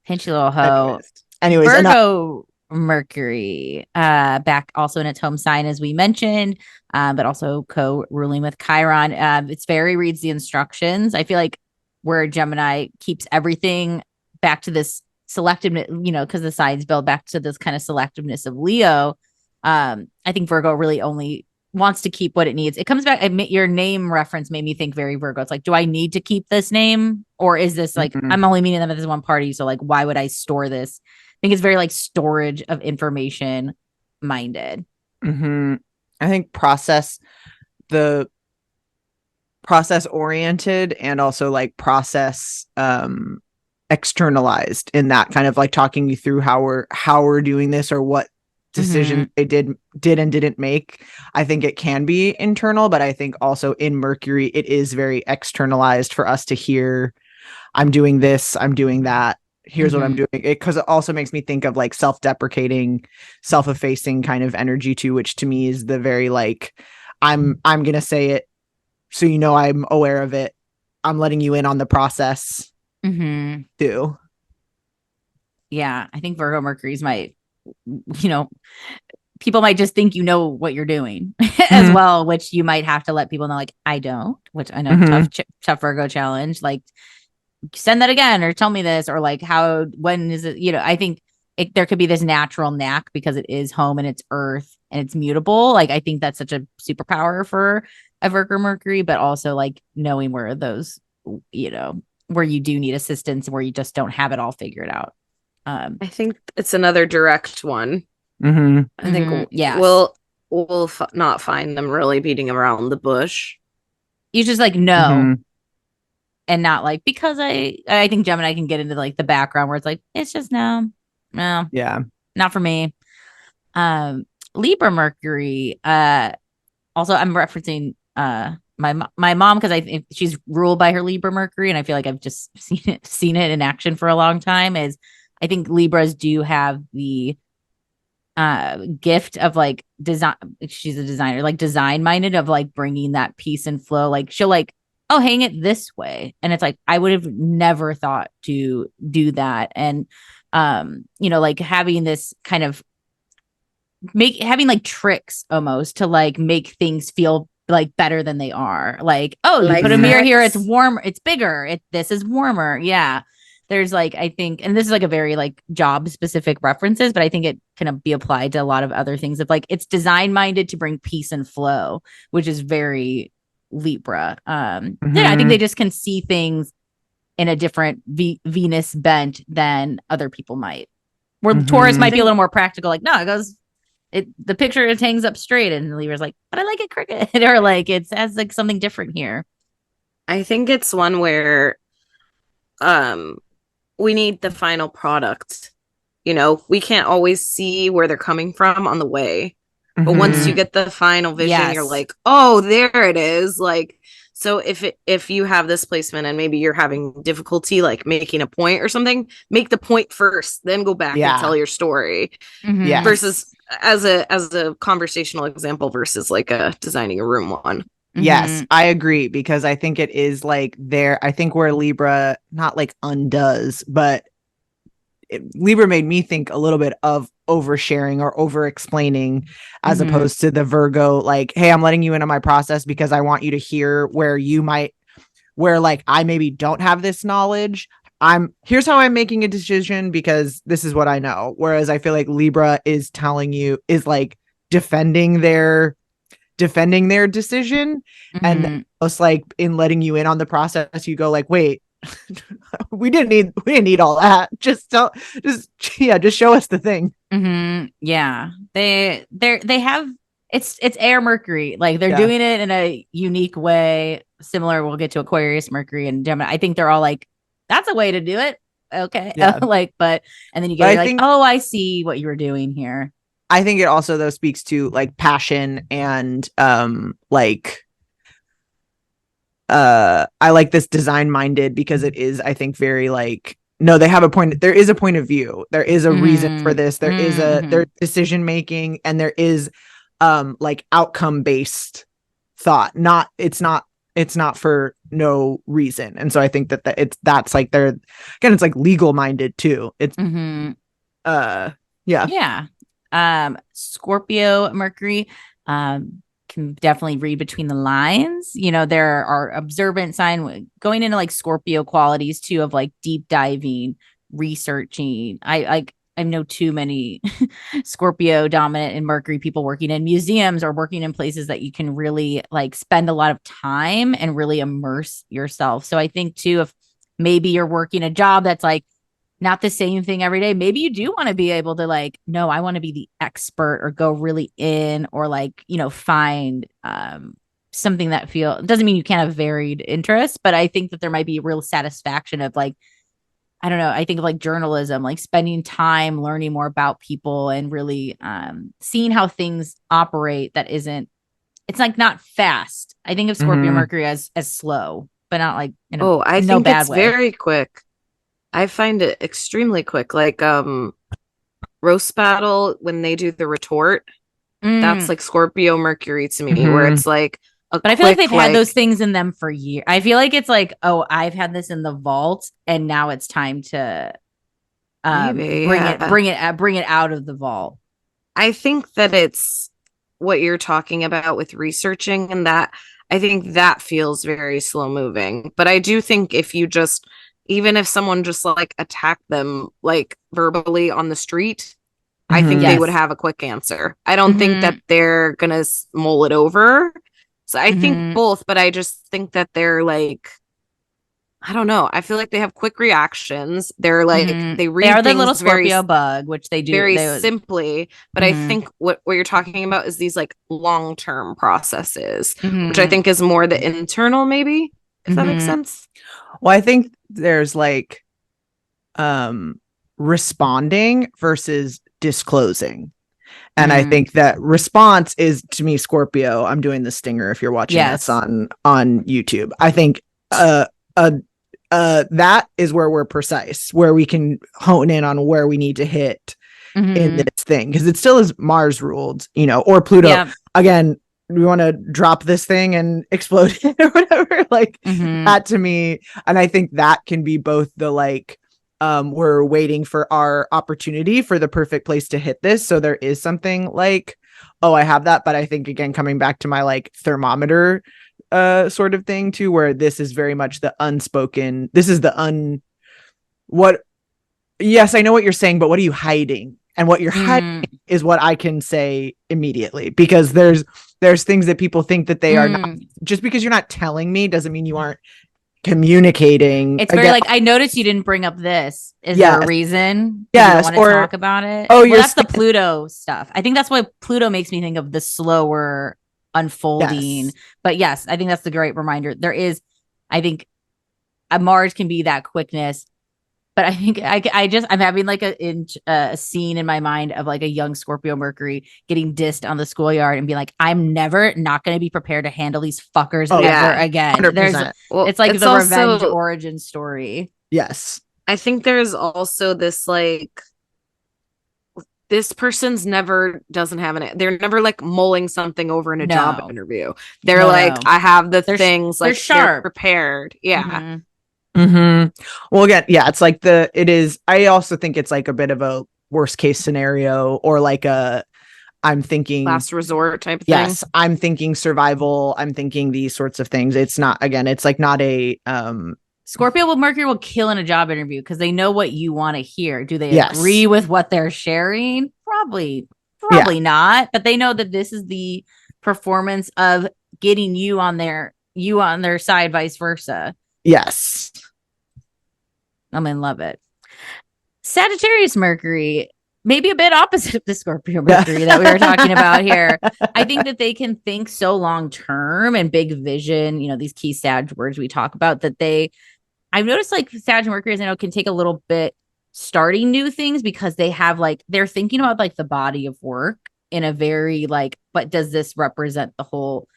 little hoe. Anyways, Virgo Mercury back also in its home sign, as we mentioned, but also co-ruling with Chiron. It's very reads the instructions. I feel like where Gemini keeps everything back to this selectiveness, because the signs build back to this kind of selectiveness of Leo. I think Virgo really only wants to keep what it needs. It comes back. Your name reference made me think very Virgo. It's like, do I need to keep this name, or is this like I'm only meeting them at this one party, so like why would I store this? I think it's very like storage of information minded. I think process oriented, and also like process externalized, in that kind of like talking you through how we're doing this, or what decisions they did and didn't make. I think it can be internal, but I think also in Mercury it is very externalized for us to hear, I'm doing this, I'm doing that, here's what I'm doing. Because it also makes me think of like self-deprecating, self-effacing kind of energy too, which to me is the very like, I'm gonna say it so I'm aware of it, I'm letting you in on the process too. Yeah, I think Virgo Mercury's might, people might just think what you're doing as well, which you might have to let people know, like, I don't, which I know tough Virgo challenge, like send that again, or tell me this, or like when is it, I think there could be this natural knack because it is home and it's earth and it's mutable. Like, I think that's such a superpower for a Virgo Mercury, but also like knowing where those, where you do need assistance, where you just don't have it all figured out. I think it's another direct one. I think yes. will not find them really beating around the bush. You just like know, and not like, because I think Gemini can get into like the background where it's like, it's just no, yeah, not for me. Libra Mercury. Also, I'm referencing my mom, because I think she's ruled by her Libra Mercury, and I feel like I've just seen it in action for a long time. Is I think Libras do have the gift of like design. She's a designer, like design minded, of like bringing that peace and flow. Like she'll like, oh, hang it this way, and it's like I would have never thought to do that. And like having this kind of having like tricks almost to like make things feel like better than they are. Like, oh, you put a mirror here, it's warm, it's bigger, this is warmer. Yeah. There's like, I think, and this is like a very like job specific references, but I think it can be applied to a lot of other things of like, it's design minded to bring peace and flow, which is very Libra. Yeah, I think they just can see things in a different Venus bent than other people might. Where Taurus might be a little more practical, like, no, it goes, the picture, it hangs up straight, and Libra's like, but I like it crooked, or like it has like something different here. I think it's one where we need the final product. We can't always see where they're coming from on the way, but once you get the final vision, you're like, oh, there it is. Like, so if you have this placement and maybe you're having difficulty like making a point or something, make the point first, then go back and tell your story. Versus as a conversational example versus like a designing a room one. Yes, I agree, because I think it is like I think where Libra not like undoes, but Libra made me think a little bit of oversharing or over explaining, as opposed to the Virgo, like, hey, I'm letting you into my process because I want you to hear where like I maybe don't have this knowledge. Here's how I'm making a decision because this is what I know. Whereas I feel like Libra is like defending their decision, and most like in letting you in on the process, you go like, wait, we didn't need all that. Just show us the thing. Yeah, they have it's air Mercury, like they're doing it in a unique way. Similar, we'll get to Aquarius, Mercury, and Gemini. I think they're all like, that's a way to do it. Okay, like, but and then you get like, oh, I see what you were doing here. I think it also though speaks to like passion and I like this design minded, because it is, I think, very like, no, they have a point. There is a point of view. There is a reason for this. There is their decision making, and there is like outcome based thought. It's not for no reason. And so I think that's like it's like legal minded too. It's Scorpio Mercury can definitely read between the lines. There are observant sign going into like Scorpio qualities too, of like deep diving, researching. I know too many Scorpio dominant and Mercury people working in museums or working in places that you can really like spend a lot of time and really immerse yourself. So I think too, if maybe you're working a job that's like not the same thing every day, maybe you do want to be able to like, no, I want to be the expert, or go really in, or like, find something that doesn't mean you can't have varied interests, but I think that there might be a real satisfaction of like, I don't know, I think of like journalism, like spending time learning more about people and really seeing how things operate. It's like not fast. I think of Scorpio Mercury as slow, but not like I think it's very quick. I find it extremely quick. Like Roast Battle, when they do the retort, that's like Scorpio Mercury to me, where it's like but I feel like they've had those things in them for years. I feel like it's like, oh, I've had this in the vault, and now it's time to bring it out of the vault. I think that it's what you're talking about with researching, and that I think that feels very slow moving. But I do think even if someone just like attacked them like verbally on the street, I think they would have a quick answer. I don't think that they're gonna mull it over. So I think both, but I just think that they're like, I don't know. I feel like they have quick reactions. They're like they read They are the things little very Scorpio bug, which they do very simply. But I Mhm. think what you're talking about is these like long-term processes, which I Mhm. think is more the internal, maybe, if that makes sense. Well, I think there's like responding versus disclosing. And I think that response is, to me, Scorpio. I'm doing the stinger if you're watching this on YouTube. I think that is where we're precise, where we can hone in on where we need to hit in this thing, because it still is Mars ruled, you know, or Pluto. Yeah. Again, we want to drop this thing and explode it or whatever, like that to me. And I think that can be both the like we're waiting for our opportunity for the perfect place to hit this, so there is something like, oh, I have that. But I think, again, coming back to my like thermometer sort of thing too, where this is very much the unspoken, this is the yes, I know what you're saying, but what are you hiding? And what you're hiding is what I can say immediately, because there's things that people think that they are not. Just because you're not telling me doesn't mean you aren't communicating. It's very like, I noticed you didn't bring up this. Is there a reason? Yes, you don't want to talk about it. Oh, well, that's the Pluto stuff. I think that's why Pluto makes me think of the slower unfolding. But yes, I think that's the great reminder. There is, I think, a Mars can be that quickness. But I think I'm having like a scene in my mind of like a young Scorpio Mercury getting dissed on the schoolyard and being like, I'm never not going to be prepared to handle these fuckers ever again. 100%. It's like the revenge origin story. Yes. I think there's also this like, this person's never doesn't have they're never like mulling something over in a job interview. They're I have the things, like they're prepared. Yeah. Well, again, yeah, it's like I also think it's like a bit of a worst case scenario, or like I'm thinking last resort type thing. Yes, I'm thinking survival. I'm thinking these sorts of things. It's not, again, it's like not a Scorpio with Mercury will kill in a job interview because they know what you want to hear. Do they agree with what they're sharing? Probably not. But they know that this is the performance of getting you on their side, vice versa. Yes. I'm in love it. Sagittarius Mercury, maybe a bit opposite of the Scorpio Mercury that we were talking about here. I think that they can think so long term and big vision, you know, these key Sag words we talk about, that I've noticed like Sag Mercury, I know, can take a little bit starting new things because they have like, they're thinking about like the body of work in a very like, but does this represent the whole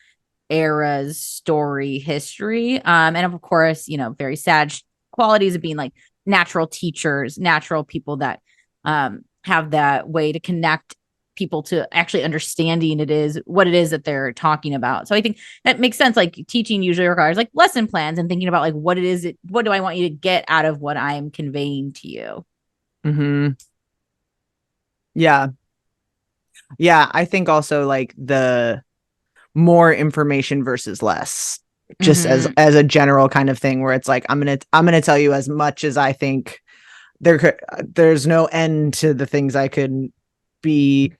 era's story, history? And of course, you know, very Sag qualities of being like natural teachers, natural people that have that way to connect people to actually understanding what it is that they're talking about. So I think that makes sense. Like teaching usually requires like lesson plans and thinking about like what do I want you to get out of what I'm conveying to you. Yeah, I think also like the more information versus less, just as a general kind of thing, where it's like I'm gonna tell you as much as I think there's no end to the things I could be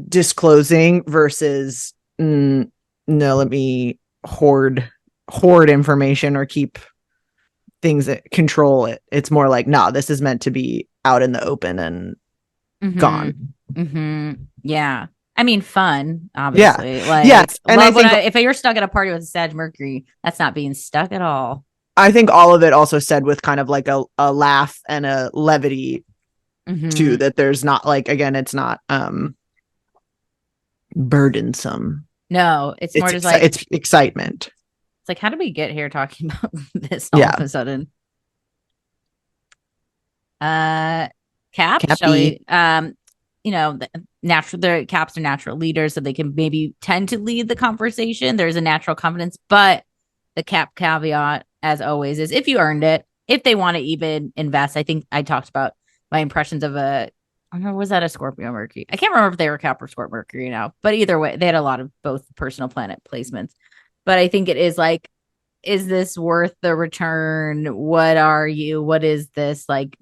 disclosing, versus no, let me hoard information or keep things that control it. It's more like, no, this is meant to be out in the open and gone. Yeah. I mean, fun, obviously. Like, yes. And I think if you're stuck at a party with a Sag Mercury, that's not being stuck at all. I think all of it also said with kind of like a laugh and a levity too, that there's not like, again, it's not burdensome. No, it's more just like it's excitement. It's like, how did we get here talking about this all of a sudden? Cap, shall we? You know, the caps are natural leaders, so they can maybe tend to lead the conversation. There's a natural confidence, but the cap caveat, as always, is if you earned it, if they want to even invest. I think I talked about my impressions of I don't know, was that a Scorpio Mercury? I can't remember if they were Cap or Scorpio Mercury now, but either way, they had a lot of both personal planet placements. But I think it is like, is this worth the return? What is this? Like,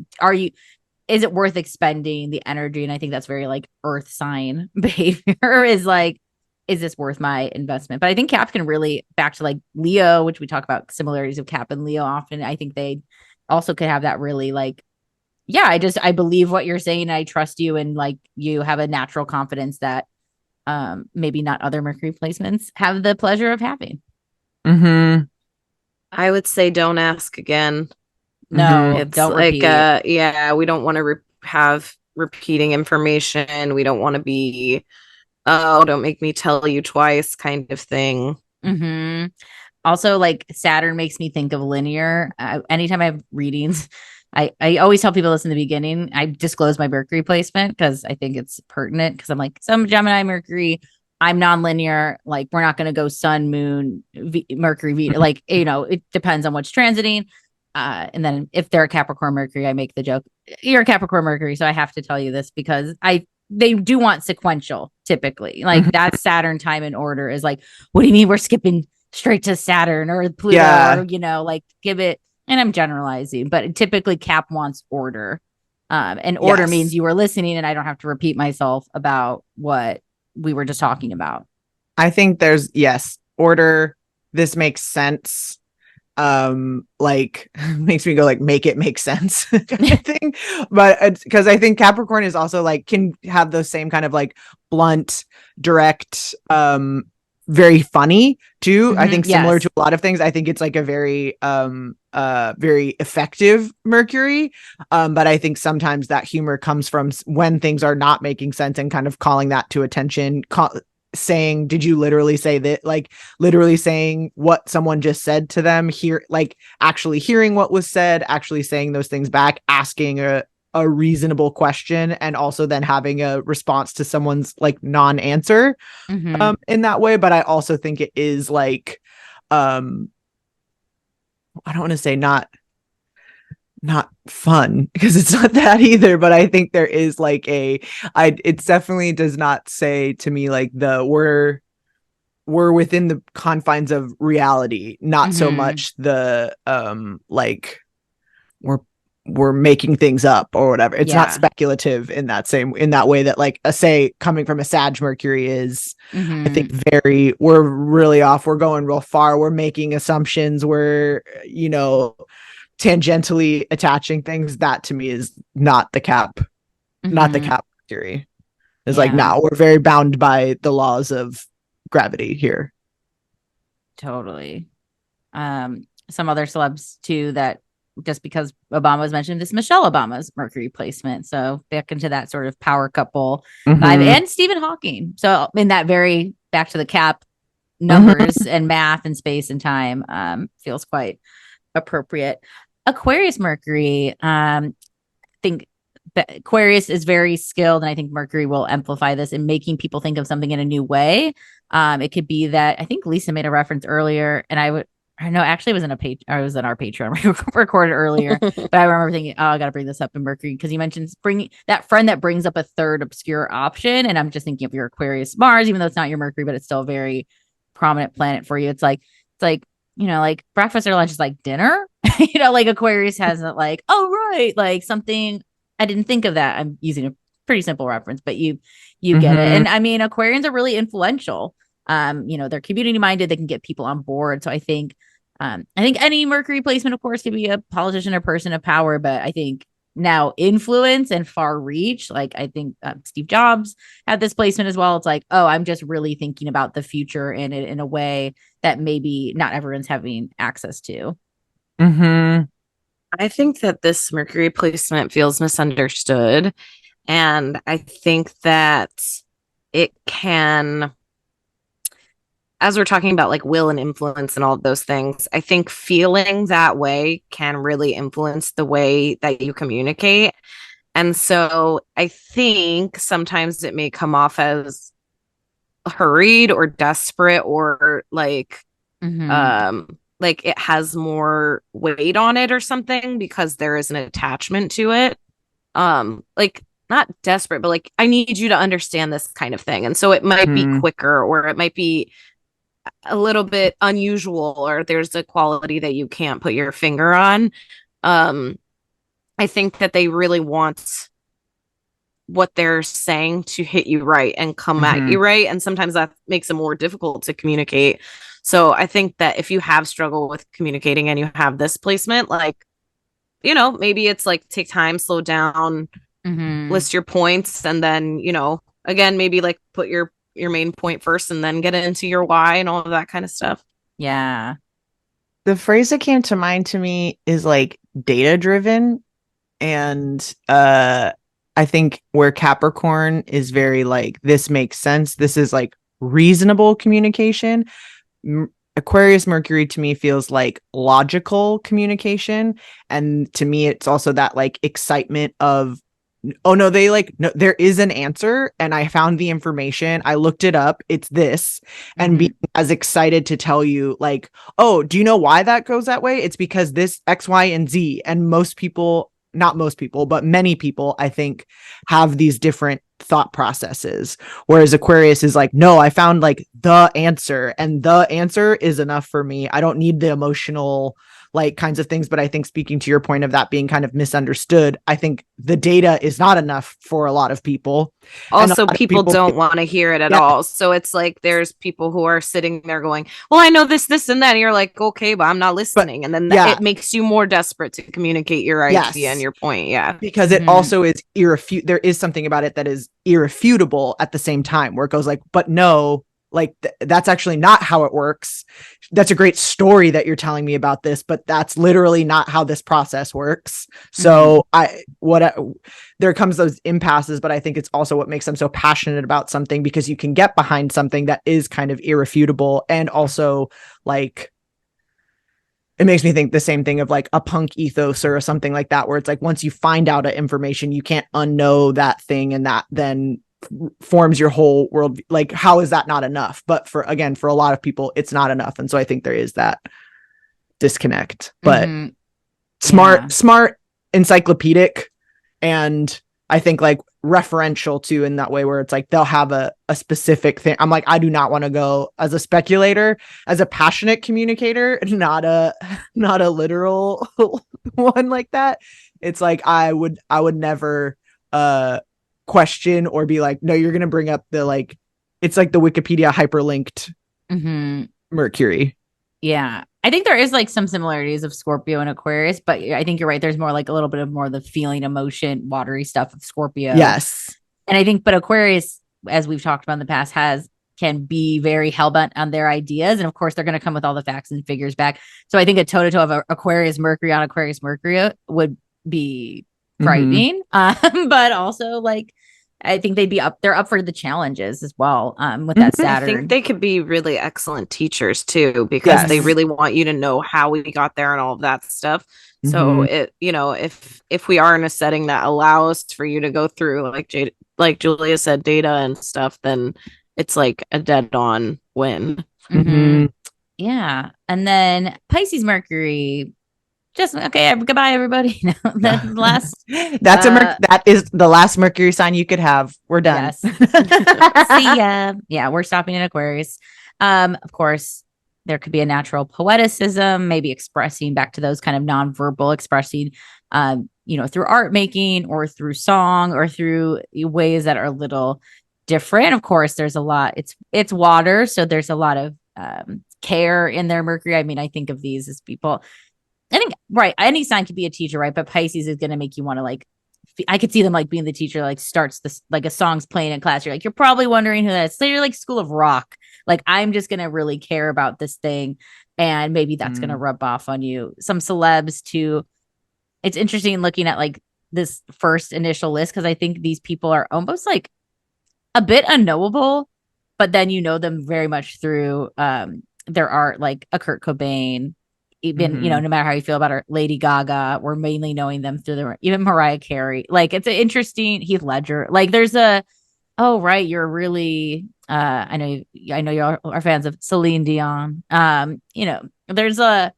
is it worth expending the energy? And I think that's very like earth sign behavior, is like, is this worth my investment? But I think Cap can really, back to like Leo, which we talk about similarities of Cap and Leo often. I think they also could have that really like, yeah, I believe what you're saying. I trust you. And like, you have a natural confidence that maybe not other Mercury placements have the pleasure of having. I would say don't ask again. No, it's don't like repeat. Yeah, we don't want to have repeating information. We don't want to be, oh, don't make me tell you twice kind of thing. Also, like Saturn makes me think of linear. Anytime I have readings, I always tell people this in the beginning. I disclose my Mercury placement because I think it's pertinent, because I'm like, some Gemini Mercury, I'm non-linear. Like, we're not going to go Sun, Moon, Mercury, like, you know, it depends on what's transiting. And then if they're a Capricorn Mercury, I make the joke, you're a Capricorn Mercury, so I have to tell you this, because they do want sequential typically. Like that Saturn time in order is like, what do you mean we're skipping straight to Saturn or Pluto, or, you know, like give it, and I'm generalizing, but typically Cap wants order. And order means you were listening and I don't have to repeat myself about what we were just talking about. I think there's order. This makes sense. Like makes me go like, make it make sense kind of thing. But because I think Capricorn is also like, can have those same kind of like blunt, direct, very funny too. I think similar to a lot of things. I think it's like a very very effective Mercury, but I think sometimes that humor comes from when things are not making sense and kind of calling that to attention, saying, did you literally say that? Like literally saying what someone just said to them here, like actually hearing what was said, actually saying those things back, asking a reasonable question, and also then having a response to someone's like non-answer in that way. But I also think it is like, I don't want to say not fun, because it's not that either, but I think there is like it definitely does not say to me like we're within the confines of reality, not so much the like we're making things up or whatever. It's not speculative in that way that like say coming from a Sag Mercury is I think we're really off, we're going real far, we're making assumptions, we're, you know, tangentially attaching things. That to me is not the Cap Mercury. It's like, no, we're very bound by the laws of gravity here. Totally. Some other celebs too, that just because Obama was mentioned, is Michelle Obama's Mercury placement. So back into that sort of power couple vibe, and Stephen Hawking. So in that very back to the Cap numbers and math and space and time, feels quite appropriate. Aquarius Mercury, think Aquarius is very skilled, and I think Mercury will amplify this in making people think of something in a new way. It could be that, I think Lisa made a reference earlier, and I know actually it was in our Patreon we recorded earlier, but I remember thinking, oh, I got to bring this up in Mercury, because you mentioned bringing that friend that brings up a third obscure option, and I'm just thinking of your Aquarius Mars, even though it's not your Mercury, but it's still a very prominent planet for you. It's like you know, like breakfast or lunch is like dinner. You know, like Aquarius has it like, oh right, like something I didn't think of that. I'm using a pretty simple reference, but you get it. And I mean, Aquarians are really influential. You know, they're community minded, they can get people on board. So I think any Mercury placement, of course, could be a politician or person of power, but I think now influence and far reach, like I think Steve Jobs had this placement as well. It's like, oh, I'm just really thinking about the future in a way that maybe not everyone's having access to. I think that this Mercury placement feels misunderstood, and I think that it can, as we're talking about like will and influence and all of those things, I think feeling that way can really influence the way that you communicate. And so I think sometimes it may come off as hurried or desperate, or like it has more weight on it or something, because there is an attachment to it. Like not desperate, but like, I need you to understand this kind of thing. And so it might be quicker, or it might be a little bit unusual, or there's a quality that you can't put your finger on. I think that they really want what they're saying to hit you right and come at you right. And sometimes that makes it more difficult to communicate. So I think that if you have struggled with communicating and you have this placement, like, you know, maybe it's like take time, slow down, list your points, and then, you know, again, maybe like put your main point first and then get into your why and all of that kind of stuff. Yeah. The phrase that came to mind to me is like data driven. And I think where Capricorn is very like, this makes sense. This is like reasonable communication. Aquarius Mercury to me feels like logical communication. And to me, it's also that like excitement of, oh no, they like, no, there is an answer and I found the information. I looked it up. It's this. And being as excited to tell you like, oh, do you know why that goes that way? It's because this X, Y, and Z. And most people, not most people, but many people, I think, have these different thought processes. Whereas Aquarius is like, no, I found like the answer, and the answer is enough for me. I don't need the emotional like kinds of things. But I think speaking to your point of that being kind of misunderstood, I think the data is not enough for a lot of people. Also, people don't want to hear it at all. So it's like there's people who are sitting there going, well, I know this, and that. And you're like, okay, but I'm not listening. And then it makes you more desperate to communicate your idea and your point. Yeah. Because it also is there is something about it that is irrefutable at the same time, where it goes like, but no, like that's actually not how it works. That's a great story that you're telling me about this, but that's literally not how this process works. So there comes those impasses, but I think it's also what makes them so passionate about something, because you can get behind something that is kind of irrefutable. And also like, it makes me think the same thing of like a punk ethos or something like that, where it's like, once you find out information, you can't unknow that thing. And that then forms your whole world. Like, how is that not enough? But for a lot of people, it's not enough. And so I think there is that disconnect, but smart, encyclopedic. And I think like referential too, in that way, where it's like, they'll have a specific thing. I'm like, I do not want to go as a speculator, as a passionate communicator, not a literal one like that. It's like, I would never, question or be like, no, you're gonna bring up the like, it's like the Wikipedia hyperlinked Mercury. Yeah, I think there is like some similarities of Scorpio and Aquarius, but I think you're right, there's more like a little bit of more of the feeling, emotion, watery stuff of Scorpio. Yes. And I think, but Aquarius, as we've talked about in the past, can be very hellbent on their ideas, and of course they're going to come with all the facts and figures back. So I think a toe-to-toe of Aquarius Mercury on Aquarius Mercury would be frightening, but also like, I think they're up for the challenges as well, with that Saturn. I think they could be really excellent teachers too, because they really want you to know how we got there and all of that stuff. So it, you know, if we are in a setting that allows for you to go through like Julia said, data and stuff, then it's like a dead on win. Yeah. And then Pisces Mercury, just okay. Goodbye, everybody. No, that's the last. That is the last Mercury sign you could have. We're done. Yes. See ya. Yeah, we're stopping in Aquarius. Of course, there could be a natural poeticism, maybe expressing back to those kind of nonverbal expressing, through art making or through song or through ways that are a little different. Of course, there's a lot. It's water, so there's a lot of care in their Mercury. I mean, I think of these as people. I think, right, any sign could be a teacher, right? But Pisces is going to make you want to like, I could see them like being the teacher, like starts this, like a song's playing in class. You're like, you're probably wondering who that is. So you're like School of Rock. Like, I'm just going to really care about this thing. And maybe that's going to rub off on you. Some celebs too. It's interesting looking at like this first initial list, because I think these people are almost like a bit unknowable, but then you know them very much through their art, like a Kurt Cobain. Even, no matter how you feel about her, Lady Gaga, we're mainly knowing them through even Mariah Carey. Like, it's an interesting Heath Ledger. Like, there's you're really, I know you are fans of Celine Dion. These are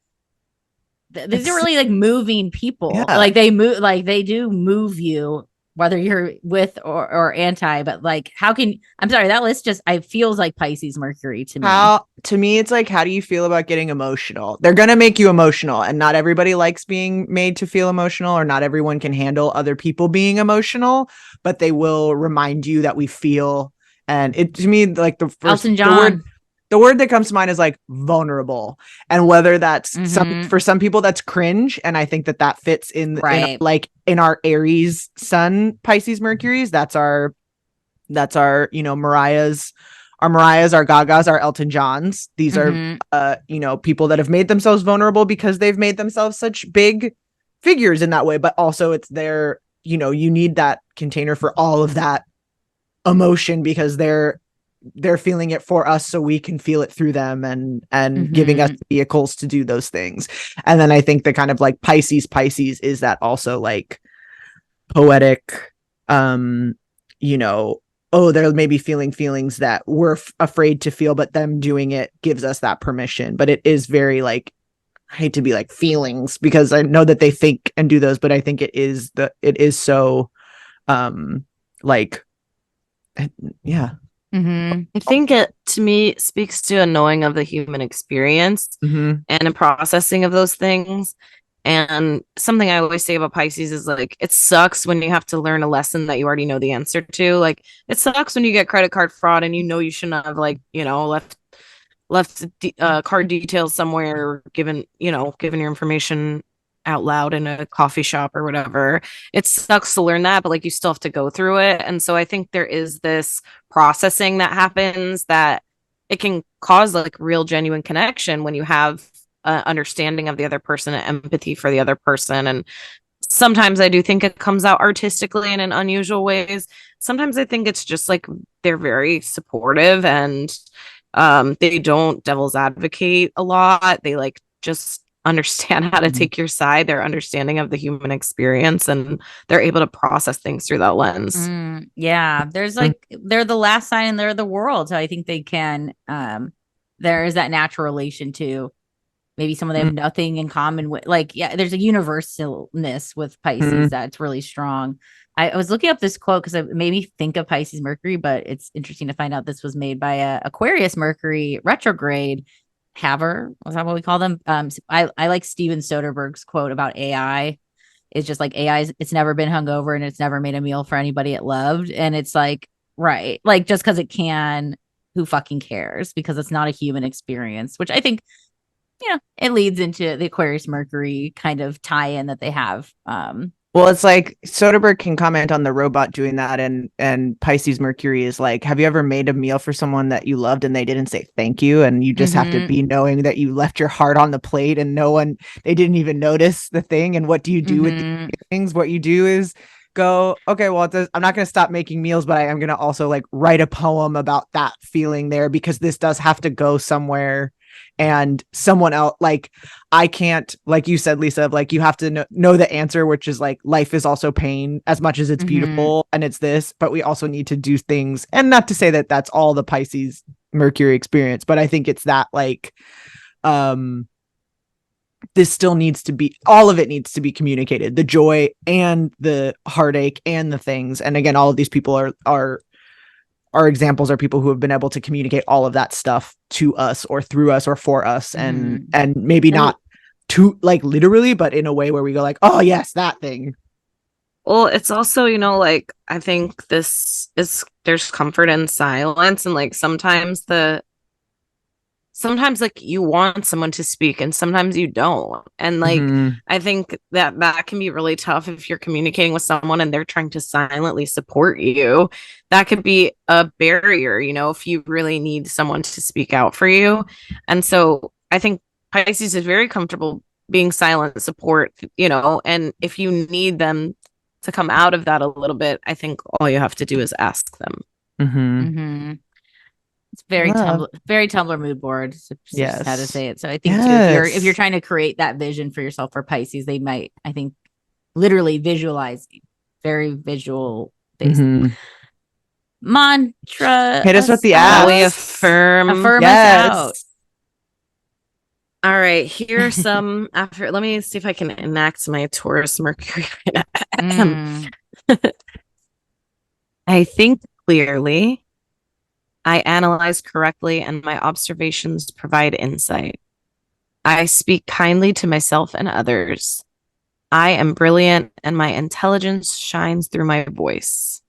really like moving people. Yeah. Like they do move you whether you're with or anti, but like, I'm sorry, that list just, feels like Pisces Mercury to me. To me, it's like, how do you feel about getting emotional? They're going to make you emotional, and not everybody likes being made to feel emotional, or not everyone can handle other people being emotional, but they will remind you that we feel. And it, to me, like Elton John. The word that comes to mind is like vulnerable, and whether that's for some people that's cringe, and I think that fits in our Aries Sun Pisces Mercury's. That's our Mariah's, our Gagas, our Elton Johns. These are people that have made themselves vulnerable because they've made themselves such big figures in that way, but also it's their, you need that container for all of that emotion, because they're feeling it for us so we can feel it through them, and giving us vehicles to do those things. And then I think the kind of like Pisces is that also like poetic, they're maybe feeling feelings that we're afraid to feel, but them doing it gives us that permission. But it is very like, I hate to be like feelings, because I know that they think and do those, but I think it is so like, yeah. I think it, to me, speaks to a knowing of the human experience and a processing of those things. And something I always say about Pisces is like, it sucks when you have to learn a lesson that you already know the answer to. Like, it sucks when you get credit card fraud and you shouldn't have left card details somewhere, or given your information out loud in a coffee shop or whatever. It sucks to learn that, but like, you still have to go through it. And so I think there is this processing that happens that it can cause like real genuine connection when you have understanding of the other person and empathy for the other person. And sometimes I do think it comes out artistically and in unusual ways. Sometimes I think it's just like they're very supportive, and they don't devil's advocate a lot. They like just understand how to take your side, their understanding of the human experience, and they're able to process things through that lens. Yeah, there's like, they're the last sign and they're the world, so I think they can there is that natural relation to maybe someone they have nothing in common with. Like, yeah, there's a universalness with Pisces that's really strong. I was looking up this quote because it made me think of Pisces Mercury, but it's interesting to find out this was made by Aquarius Mercury retrograde haver. Was that what we call them? I like Steven Soderbergh's quote about AI. It's just like, AI, it's never been hungover and it's never made a meal for anybody it loved. And it's like, right, like, just because it can, who fucking cares? Because it's not a human experience, which I think, it leads into the Aquarius Mercury kind of tie-in that they have. Well, it's like Soderbergh can comment on the robot doing that, and Pisces Mercury is like, have you ever made a meal for someone that you loved and they didn't say thank you, and you just have to be knowing that you left your heart on the plate and they didn't even notice the thing. And what do you do with these things? What you do is go, okay, well, I'm not going to stop making meals, but I am going to also like write a poem about that feeling there, because this does have to go somewhere. And someone else, like, I can't, like you said, Lisa, like, you have to know the answer, which is like, life is also pain as much as it's beautiful, and it's this, but we also need to do things. And not to say that that's all the Pisces Mercury experience, but I think it's that like, this still needs to be, all of it needs to be communicated, the joy and the heartache and the things. And again, all of these people are examples, are people who have been able to communicate all of that stuff to us, or through us, or for us, and maybe not to like literally, but in a way where we go like, oh yes, that thing. Well, it's also, like, I think there's comfort in silence, and like sometimes like you want someone to speak and sometimes you don't. And like, I think that can be really tough if you're communicating with someone and they're trying to silently support you. That could be a barrier, if you really need someone to speak out for you. And so I think Pisces is very comfortable being silent support, and if you need them to come out of that a little bit, I think all you have to do is ask them. It's very Tumblr mood board. Just how to say it. So I think too, if you're trying to create that vision for yourself for Pisces, they might, I think, literally visualize, very visual based. Mantra. Hit us with the app. We affirm us out. All right, here's some after. Let me see if I can enact my Taurus Mercury. I think clearly. I analyze correctly, and my observations provide insight. I speak kindly to myself and others. I am brilliant, and my intelligence shines through my voice.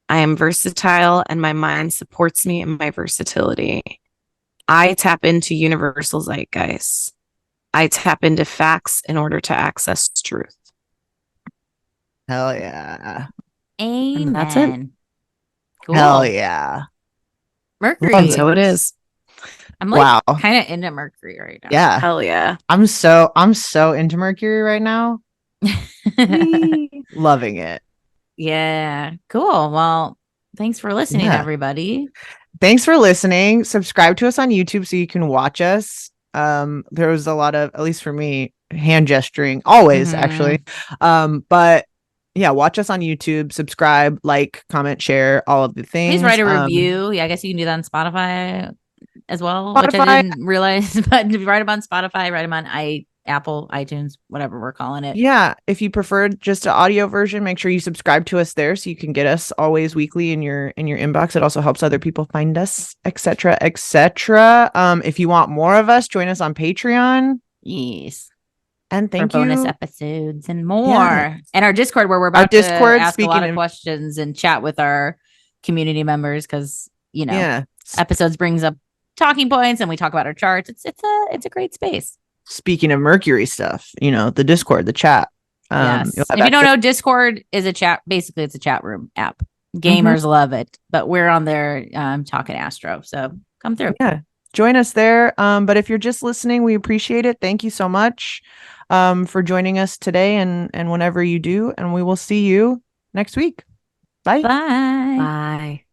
I am versatile, and my mind supports me in my versatility. I tap into universal zeitgeist. I tap into facts in order to access truth. Hell yeah. Amen. And that's it. Cool. Hell yeah. Mercury. And so it is. I'm like Wow. kind of into Mercury right now. Yeah. Hell yeah. I'm so into Mercury right now. Loving it. Yeah. Cool. Well, thanks for listening, Yeah. everybody. Thanks for listening. Subscribe to us on YouTube so you can watch us. There was a lot of, at least for me, hand gesturing always actually. But yeah, watch us on YouTube, subscribe, like, comment, share, all of the things. Please write a review. Yeah, I guess you can do that on Spotify as well, which Spotify. I didn't realize. But if you write them on Spotify, write them on Apple, iTunes, whatever we're calling it. Yeah, if you prefer just an audio version, make sure you subscribe to us there so you can get us always weekly in your inbox. It also helps other people find us, etc., etc. If you want more of us, join us on Patreon. Yes. And thank for you. bonus episodes and more. Yeah. And our Discord, where we're about to ask a lot of speaking questions and chat with our community members, because yeah, episodes brings up talking points and we talk about our charts. It's a great space. Speaking of Mercury stuff, the Discord, the chat. Yes. If you don't know, Discord is a chat. Basically, it's a chat room app. Gamers love it, but we're on there talking astro. So come through. Yeah, join us there. But if you're just listening, we appreciate it. Thank you so much for joining us today and whenever you do. And we will see you next week. Bye. Bye. Bye.